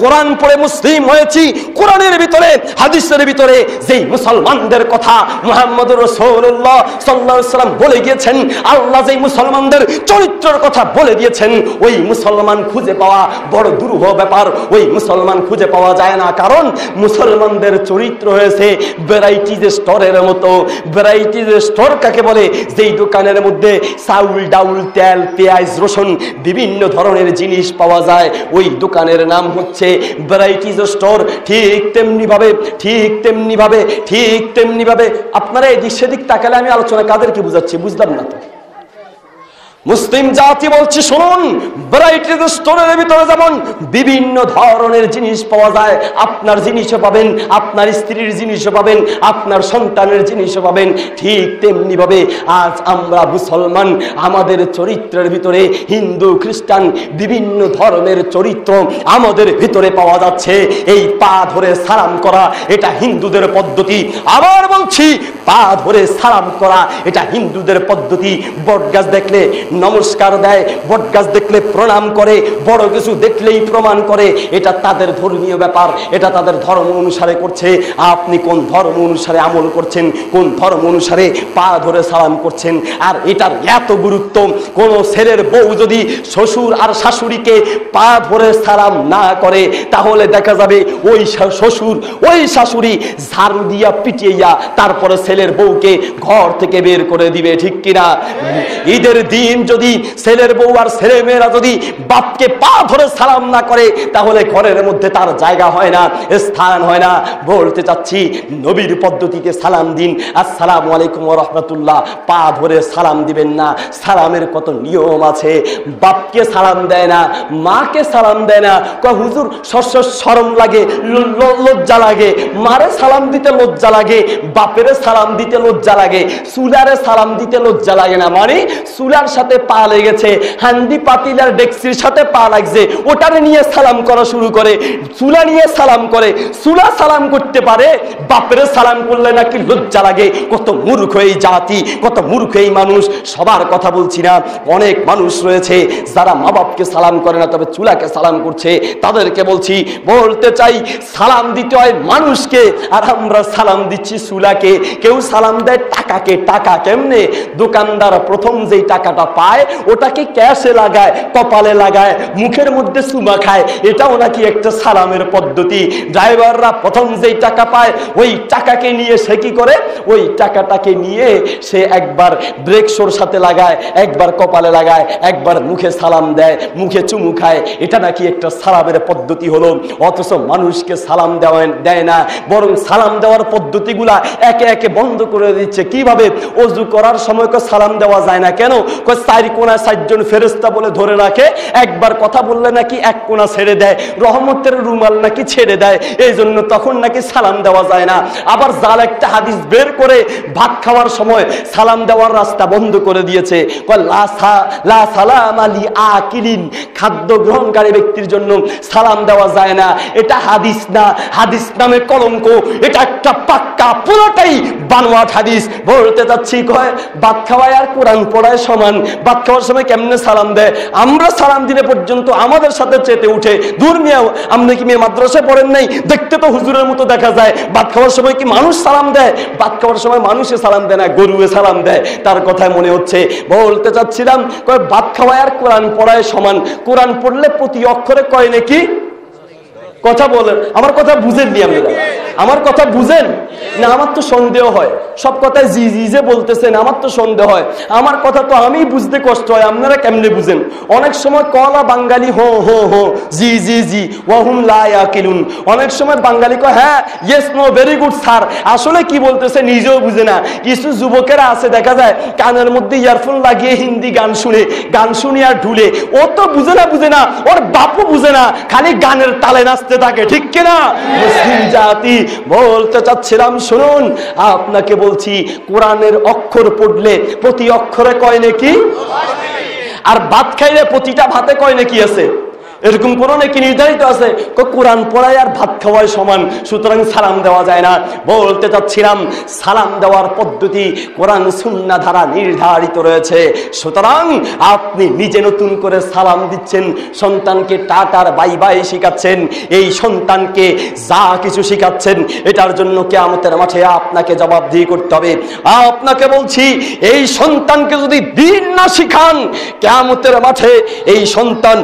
কোরআন পড়ে মুসলিম হয়েছি। কোরআনের ভিতরে, হাদিসের ভিতরে যেই মুসলমানদের কথা মুহাম্মদুর রাসূলুল্লাহ সাল্লাল্লাহু আলাইহি ওয়াসাল্লাম বলে গিয়েছেন, আল্লাহ যেই মুসলমানদের চরিত্রের কথা বলে দিয়েছেন, ওই মুসলমান খুঁজে পাওয়া বড় দুরূহ ব্যাপার। ওই মুসলমান খুঁজে পাওয়া যায় না, কারণ মুসলমানদের চরিত্র হয়েছে ভ্যারাইটিজ স্টোরের মতো। ভ্যারাইটিজ স্টোর কাকে বলে? যেই দোকানের মধ্যে চাউল, ডাউল, তেল, পেঁয়াজ, রসুন বিভিন্ন ধরনের জিনিস পাওয়া যায়, ওই দোকানের নাম হচ্ছে ভ্যারাইটিজ স্টোর। ঠিক তেমনি ভাবে আপনারা এদিক সেদিক তাকালে আমি আলোচনা কাদেরকে বুঝাচ্ছি বুঝলাম না তো। মুসলিম জাতি বলছি, শুনুন, ভ্যারাইটিজ স্টোরের ভিতরে যেমন বিভিন্ন ধরনের জিনিস পাওয়া যায়, আপনার জিনিসও পাবেন, আপনার স্ত্রীর জিনিসও পাবেন, আপনার সন্তানের জিনিসও পাবেন। ঠিক তেমনি ভাবে আজ আমরা মুসলমান, আমাদের চরিত্রের ভিতরে হিন্দু, খ্রিস্টান বিভিন্ন ধর্মের চরিত্র আমাদের ভিতরে পাওয়া যাচ্ছে। এই পা ধরে সালাম করা এটা হিন্দুদের পদ্ধতি। আবার বলছি, পা ধরে সালাম করা এটা হিন্দুদের পদ্ধতি। বটগাছ দেখলে নমস্কার দেয়, বটগাছ দেখলে প্রণাম করে, বড় কিছু দেখলেই প্রমাণ করে। এটা তাদের ধর্মীয় ব্যাপার, এটা তাদের ধর্ম অনুসারে করছে। আপনি কোন ধর্ম অনুসারে আমল করছেন, কোন ধর্ম অনুসারে পা ধরে সালাম করছেন? আর এটার এত গুরুত্ব, কোন ছেলের বউ যদি শ্বশুর আর শাশুড়িকে পা ধরে সালাম না করে, তাহলে দেখা যাবে ওই শ্বশুর ওই শাশুড়ি ঝাড়ু দিয়া পিটিয়া তারপরে ছেলের বউকে ঘর থেকে বের করে দিবে, ঠিক কিনা? ঈদের দিন যদি ছেলের বউ আর ছেলে মেয়েরা যদি বাপকে পা ধরে সালাম না করে, তাহলে ঘরের মধ্যে তার জায়গা হয় না, স্থান হয় না। বলতে চাচ্ছি, নবীর পদ্ধতিতে সালাম দিন। আসসালামু আলাইকুম ওয়া রাহমাতুল্লাহ, পা ধরে সালাম দিবেন না। সালামের কত নিয়ম আছে। বাপকে সালাম দেয় না, মাকে সালাম দেয় না। কয় হুজুর শরম লাগে, লজ্জা লাগে। মারে সালাম দিতে লজ্জা লাগে, বাপেরে সালাম দিতে লজ্জা লাগে, চুলারে সালাম দিতে লজ্জা লাগে না। মানে চুলার সাথে পা লেগেছে, হান্ডি পাতিলার ডেক্সির সাথে পা লাগছে, ওটারে নিয়ে সালাম করা শুরু করে, চুলা নিয়ে সালাম করে। চুলা সালাম করতে পারে, বাপেরে সালাম করলে নাকি লজ্জা লাগে। কত মূর্খ এই জাতি, কত মূর্খ এই মানুষ। সবার কথা বলছি না, অনেক মানুষ রয়েছে যারা মা বাপকে সালাম করে না, তবে চুলাকে সালাম করছে। তাদেরকে বলছি, বলতে চাই, সালাম দিতে হয় মানুষকে, আর আমরা সালাম দিচ্ছি চুলাকে। কেউ সালাম দেয় টাকাকে। টাকা কেমনে? দোকানদার প্রথম যেই টাকাটা পায় ওটাকে ক্যাশে লাগায়, কপালে লাগায়, মুখের মধ্যে চুমা খায়। এটাও নাকি একটা সালামের পদ্ধতি। ড্রাইভাররা প্রথম যেই টাকা পায় ওই টাকাকে নিয়ে সে কি করে? ওই টাকাটাকে নিয়ে সে একবার ব্রেক শোর সাথে লাগায়, একবার কপালে লাগায়, একবার মুখে সালাম দেয়, মুখে চুমু খায়। এটা নাকি একটা সালামের পদ্ধতি হলো। অথচ মানুষকে সালাম দেয় না, বরং সালাম দেওয়ার পদ্ধতিগুলা একে একে বন্ধ করে দিচ্ছে। কিভাবে? ওযু করার সময় সালাম দেওয়া যায় না কেন? চার কোণা 4 জন ফেরেশতা বলে ধরে রাখে, একবার কথা বললে নাকি এক কোণা ছেড়ে দেয়, রহমতের রুমাল নাকি ছেড়ে দেয়, এই জন্য তখন নাকি সালাম দেওয়া যায় না। আবার জাল একটা হাদিস বের করে ভাত খাওয়ার সময় সালাম দেওয়ার রাস্তা বন্ধ করে দিয়েছে। লা সালাম আলি আকিলিন, খাদ্য গ্রহণকারী ব্যক্তির জন্য সালাম দেওয়া যায় না। এটা হাদিস না, হাদিস নামে কলঙ্ক। এটা একটা পাক্কা পুরোটাই বানোয়াট হাদিস। বলতে চাচ্ছি, কয় ভাত খাওয়ায় আর কোরআন পড়ায় সমান। ভাত খাওয়ার সময় কেমনে সালাম দেয়? আমরা সালাম দিলে পর্যন্ত আমাদের সাথে চেতে উঠে। দূর মিয়াও, আপনি কি মেয়ে মাদ্রাসায় পড়েন নাই? দেখতে তো হুজুরের মতো দেখা যায়। ভাত খাওয়ার সময় কি মানুষ সালাম দেয়? ভাত খাওয়ার সময় মানুষে সালাম দেয় না, গরুয়ে সালাম দেয়। তার কথায় মনে হচ্ছে। বলতে চাচ্ছিলাম, কয় ভাত খাওয়ায় আর কোরআন পড়ায় সমান। কোরআন পড়লে প্রতি অক্ষরে কয় নাকি? কথা বলেন, আমার কথা বুঝেননি আপনারা? আমার কথা বুঝেন না? আমার তো সন্দেহ হয়, সব কথায় জি জি যে বলতেছেন, আমার তো সন্দেহ হয়। আমার কথা তো আমি বুঝতে কষ্ট হয়, আপনারা কেমনে বুঝেন? অনেক সময় কলা বাঙালি হো হো হো, জি জি জি, ওয়াহুম লা ইয়াকিলুন। অনেক সময় বাঙালি কয় হ্যাঁ, yes no, very good sir. আসলে কি বলতেছে নিজেও বুঝে না। কিছু যুবকেরা আছে, দেখা যায় কানের মধ্যে ইয়ারফোন লাগিয়ে হিন্দি গান শুনে আর ঢুলে। ও তো বুঝে না, ওর বাপও বুঝে না, খালি গানের তালে নাচতে থাকে, ঠিক কিনা? মুসলিম জাতি, বলতে চাচ্ছিলাম, শুনুন, আপনাকে বলছি, কোরআনের অক্ষর পড়লে প্রতি অক্ষরে কয় নাকি, আর ভাত খাইলে প্রতিটা ভাতে কয় নাকি আছে। এরকম কোন নাকি নির্ধারিত আছে? কোরআন পড়ায় আর ভাত খাওয়ায় সমান, সুতরাং সালাম দেওয়া যায় না। বলতে চাচ্ছিলাম, সালাম দেওয়ার পদ্ধতি কোরআন সুন্নাহ দ্বারা নির্ধারিত রয়েছে। সুতরাং আপনি নিজে নতুন করে সালাম দিচ্ছেন, সন্তানকে টাটার বাই বাই শিখাচ্ছেন, এই সন্তানকে যা কিছু শিখাচ্ছেন এটার জন্য কিয়ামতের মাঠে আপনাকে জবাবদিহি করতে হবে। আপনাকে বলছি, এই সন্তানকে যদি দ্বীন না শিখান, কিয়ামতের মাঠে এই সন্তান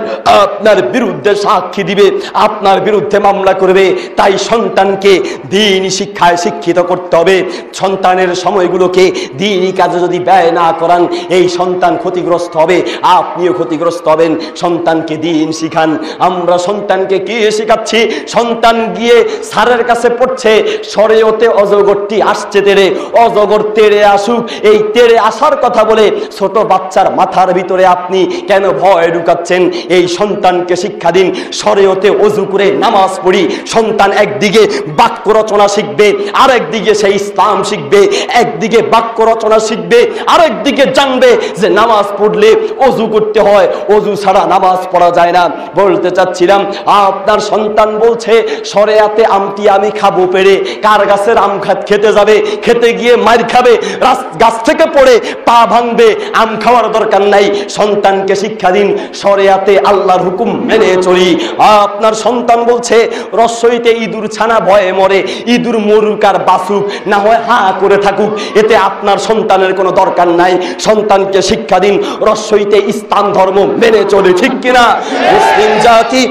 আপনার বিরুদ্ধে সাক্ষী দিবে, আপনার বিরুদ্ধে মামলা করবে। তাই সন্তানকে দ্বীনি শিক্ষায় শিক্ষিত করতে হবে। সন্তানের সময়গুলোকে দ্বীনি কাজে যদি ব্যয় না করান, এই সন্তান ক্ষতিগ্রস্ত হবে, আপনিও ক্ষতিগ্রস্ত হবেন। সন্তানকে দ্বীন শিখান। আমরা সন্তানকে কি শিখাচ্ছি? সন্তান গিয়ে স্যারের কাছে পড়ছে, শরীয়তে অজগরটি আসছে তেড়ে, অজগর তেড়ে আসুক, এই তেড়ে আসার কথা বলে ছোট বাচ্চার মাথার ভিতরে আপনি কেন ভয় ঢুকাচ্ছেন? এই সন্তানকে শিক্ষা দিন শরীয়তে ওযু করে নামাজ পড়ি। সন্তান একদিকে বাক্য রচনা শিখবে, আরেকদিকে সে ইসলাম শিখবে। একদিকে বাক্য রচনা শিখবে, আরেকদিকে জানবে যে নামাজ পড়লে ওযু করতে হয়, ওযু ছাড়া নামাজ পড়া যায় না। বলতে চাচ্ছিলাম, আপনার সন্তান বলছে শরিয়াতে আমটি আমি খাবো পেরে, কার গাছের আম খেতে যাবে, খেতে গিয়ে মার খাবে, গাছ থেকে পড়ে পা ভাঙবে, আম খাওয়ার দরকার নাই। সন্তানকে শিক্ষা দিন শরিয়াতে আল্লাহর হুকুম মেনে চলি। আপনার সন্তান বলছে রসইতে ইঁদুর ছানা ভয়ে মরে, ইঁদুর মরুক আর বাসুক, না হয় হা করে থাকুক, এতে আপনার সন্তানের কোনো দরকার নাই। সন্তানকে শিক্ষা দিন রসইতে ইসলাম ধর্ম মেনে চলে, ঠিক কিনা? মুসলিম জাতি,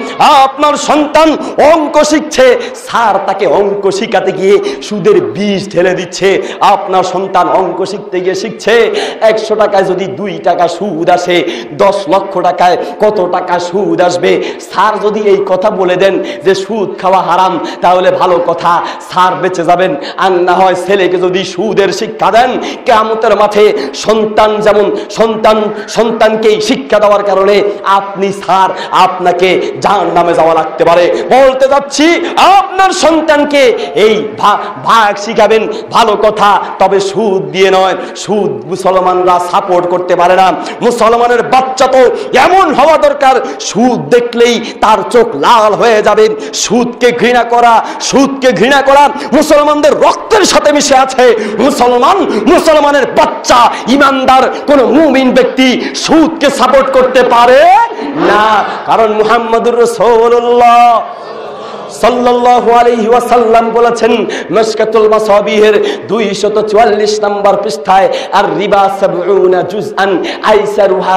আপনার সন্তান অঙ্ক শিখছে, স্যার তাকে অঙ্ক শিখাতে গিয়ে সুদের বিষ ঢেলে দিচ্ছে। আপনার সন্তান অঙ্ক শিখতে গিয়ে শিখছে 100 টাকায় যদি 2 টাকা সুদ আসে, 10 লক্ষ টাকায় কত টাকা সুদ আসবে। স্যার যদি এই কথা বলে দেন যে সুদ খাওয়া হারাম, তাহলে ভালো কথা, স্যার বেঁচে যাবেন। আর না হয় ছেলেকে যদি সুদের শিক্ষা দেন, কিয়ামতের মাঠে সন্তান যেমন সন্তানকেই শিক্ষা দেওয়ার কারণে আপনি স্যার, আপনাকে জাহান্নামে যাওয়া লাগতে পারে। বলতে যাচ্ছি, আপনার সন্তানকে এই ভাগ শিখাবেন, ভালো কথা, তবে সুদ দিয়ে নয়। সুদ মুসলমানরা সাপোর্ট করতে পারে না। মুসলমানের বাচ্চা তো এমন হওয়া দরকার, সুদ দেখলেই তার চোখ লাল হয়ে যাবে। সুদকে ঘৃণা করা মুসলমানদের রক্তের সাথে মিশে আছে। মুসলমানের বাচ্চা, ইমানদার কোন মুমিন ব্যক্তি সুদকে সাপোর্ট করতে পারে না। কারণ মুহাম্মদুর রাসূলুল্লাহ সাল্লাল্লাহু আলাইহি ওয়াসাল্লাম বলেছেন, মিশকাতুল মাসাবিহের 244 নম্বর পৃষ্ঠায়, আর রিবা 70 জুজআন আইসারুহা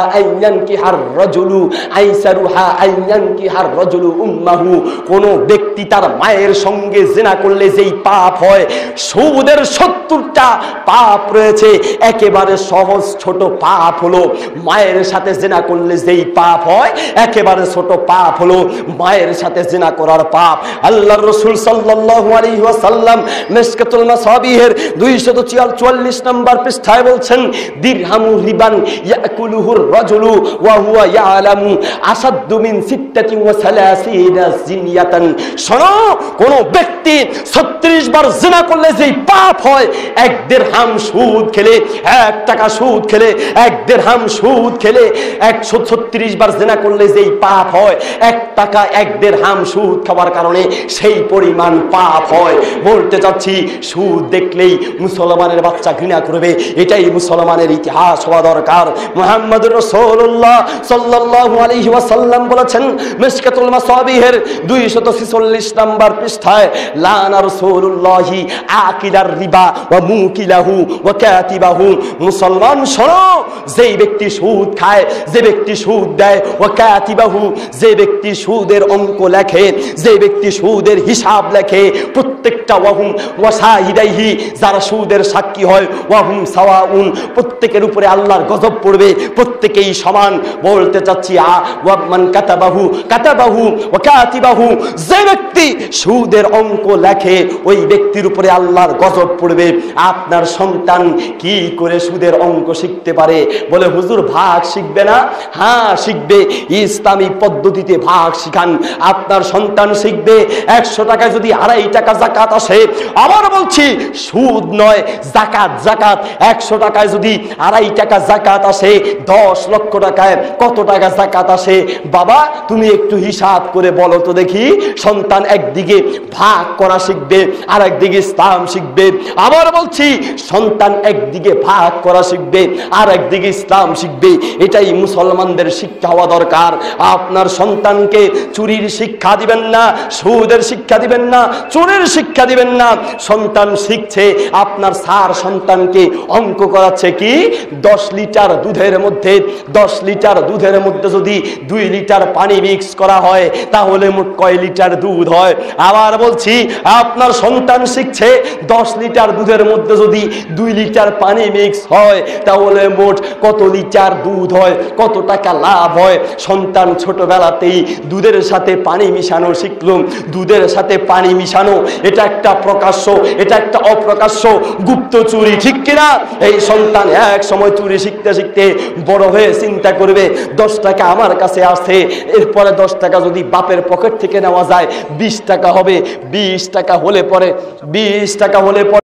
আইয়ানকিহার রাজুলু উম্মাহু। কোন ব্যক্তি তার মায়ের সঙ্গে জিনা করলে যেই পাপ হয়, সুদের 70টা পাপ রয়েছে। একেবারে সহজ ছোট পাপ হলো মায়ের সাথে জিনা করলে যেই পাপ হয়, একেবারে ছোট পাপ হলো মায়ের সাথে জিনা করার পাপ। আল্লাহর রাসূল সাল্লাল্লাহু আলাইহি ওয়াসাল্লাম মিশকাতুল মাসাবিহের 244 নম্বর পৃষ্ঠায় বলছেন, দিরহামু রিবান ইয়াকুলুহুর রাজুলু ওয়া হুয়া ইয়ালামু আসাদ্দু মিন 36 জিনিয়াতান। শোনো, কোন ব্যক্তি 36 বার জিনা করলে যেই পাপ হয়, 1 দিরহাম সুদ খেলে, 1 টাকা সুদ খেলে, 1 দিরহাম সুদ খেলে, 136 বার জিনা করলে যেই পাপ হয়, 1 টাকা 1 দিরহাম সুদ খাওয়ার কারণে সেই পরিমাণ পাপ হয়। বলতে চাচ্ছি, সুদ দেখলেই মুসলমানের বাচ্চা ঘৃণা করবে, এটাই মুসলমানের ইতিহাস হওয়া দরকার। মুহাম্মদুর রাসূলুল্লাহ সাল্লাল্লাহু আলাইহি ওয়াসাল্লাম বলেছেন, মিশকাতুল মাসাবিহের 246 নম্বর পৃষ্ঠায়, লানা রাসূলুল্লাহি আকিলার রিবা ওয়া মুকিলাহু ওয়া কাতিবাহু। মুসলমান শোনো, যেই ব্যক্তি সুদ খায়, যে ব্যক্তি সুদ দেয়, ওয়া কাতিবাহু, যে ব্যক্তি সুদের অঙ্ক লেখে, যে ব্যক্তি সুদের হিসাব লেখে, প্রত্যেকটা ওয়াহুম ওয়াসাহিদাইহি, যারা সুদের সাক্ষী হয়, ওয়াহুম সাওয়াউন, প্রত্যেকের উপরে আল্লাহর গজব পড়বে, প্রত্যেকেই সমান। বলতে চাচ্ছি, ওয়ামান কাতাবাহু ওয়া কাতিবাহু, যে ব্যক্তি সুদের অঙ্ক লেখে, ওই ব্যক্তির উপরে আল্লাহর গজব পড়বে। আপনার সন্তান কি করে সুদের অঙ্ক শিখতে পারে? বলে, হুজুর ভাগ শিখবে না? হ্যাঁ শিখবে, ইসলামী পদ্ধতিতে ভাগ শিখান। আপনার সন্তান শিখবে 100 টাকায় যদি 2.5 টাকা যাকাত আসে, আবার বলছি সুদ নয়, যাকাত। 100 টাকায় যদি 2.5 টাকা যাকাত আসে, 10 লক্ষ টাকায় কত টাকা যাকাত আসে? বাবা তুমি একটু হিসাব করে বলো তো দেখি। সন্তান একদিকে ভাগ করা শিখবে, আর একদিকে ইসলাম শিখবে। আবার বলছি, সন্তান একদিকে ভাগ করা শিখবে, আর একদিকে ইসলাম শিখবে। এটাই মুসলমানদের শিক্ষা হওয়া দরকার। আপনার সন্তানকে চুরির শিক্ষা দিবেন না, সুদের শিক্ষা দিবেন না, চোরের শিক্ষা দিবেন না। সন্তান শিখছে, আপনার স্যার সন্তানকে অঙ্ক করাচ্ছে কি, 10 লিটার দুধের মধ্যে যদি 2 লিটার পানি মিক্স করা হয়, তাহলে মোট কয় লিটার দুধ দুধ হয়। আবার বলছি, আপনার সন্তান শিখছে 10 লিটার দুধের মধ্যে যদি 2 লিটার পানি মিক্স হয় তাহলে মোট কত লিটার দুধ হয়, কত টাকা লাভ হয়। সন্তান ছোটবেলাতেই দুধের সাথে পানি মিশানো শিখলো। দুধের সাথে পানি মিশানো এটা একটা প্রকাশ্য, এটা একটা অপ্রকাশ্য গুপ্ত চুরি, ঠিক কিনা? এই সন্তান এক সময় চুরি শিখতে শিখতে বড় হয়ে চিন্তা করবে 10 টাকা আমার কাছে আসছে, এরপরে 10 টাকা যদি বাপের পকেট থেকে নেওয়া যায় 20 টাকা হবে। 20 টাকা হলে পরে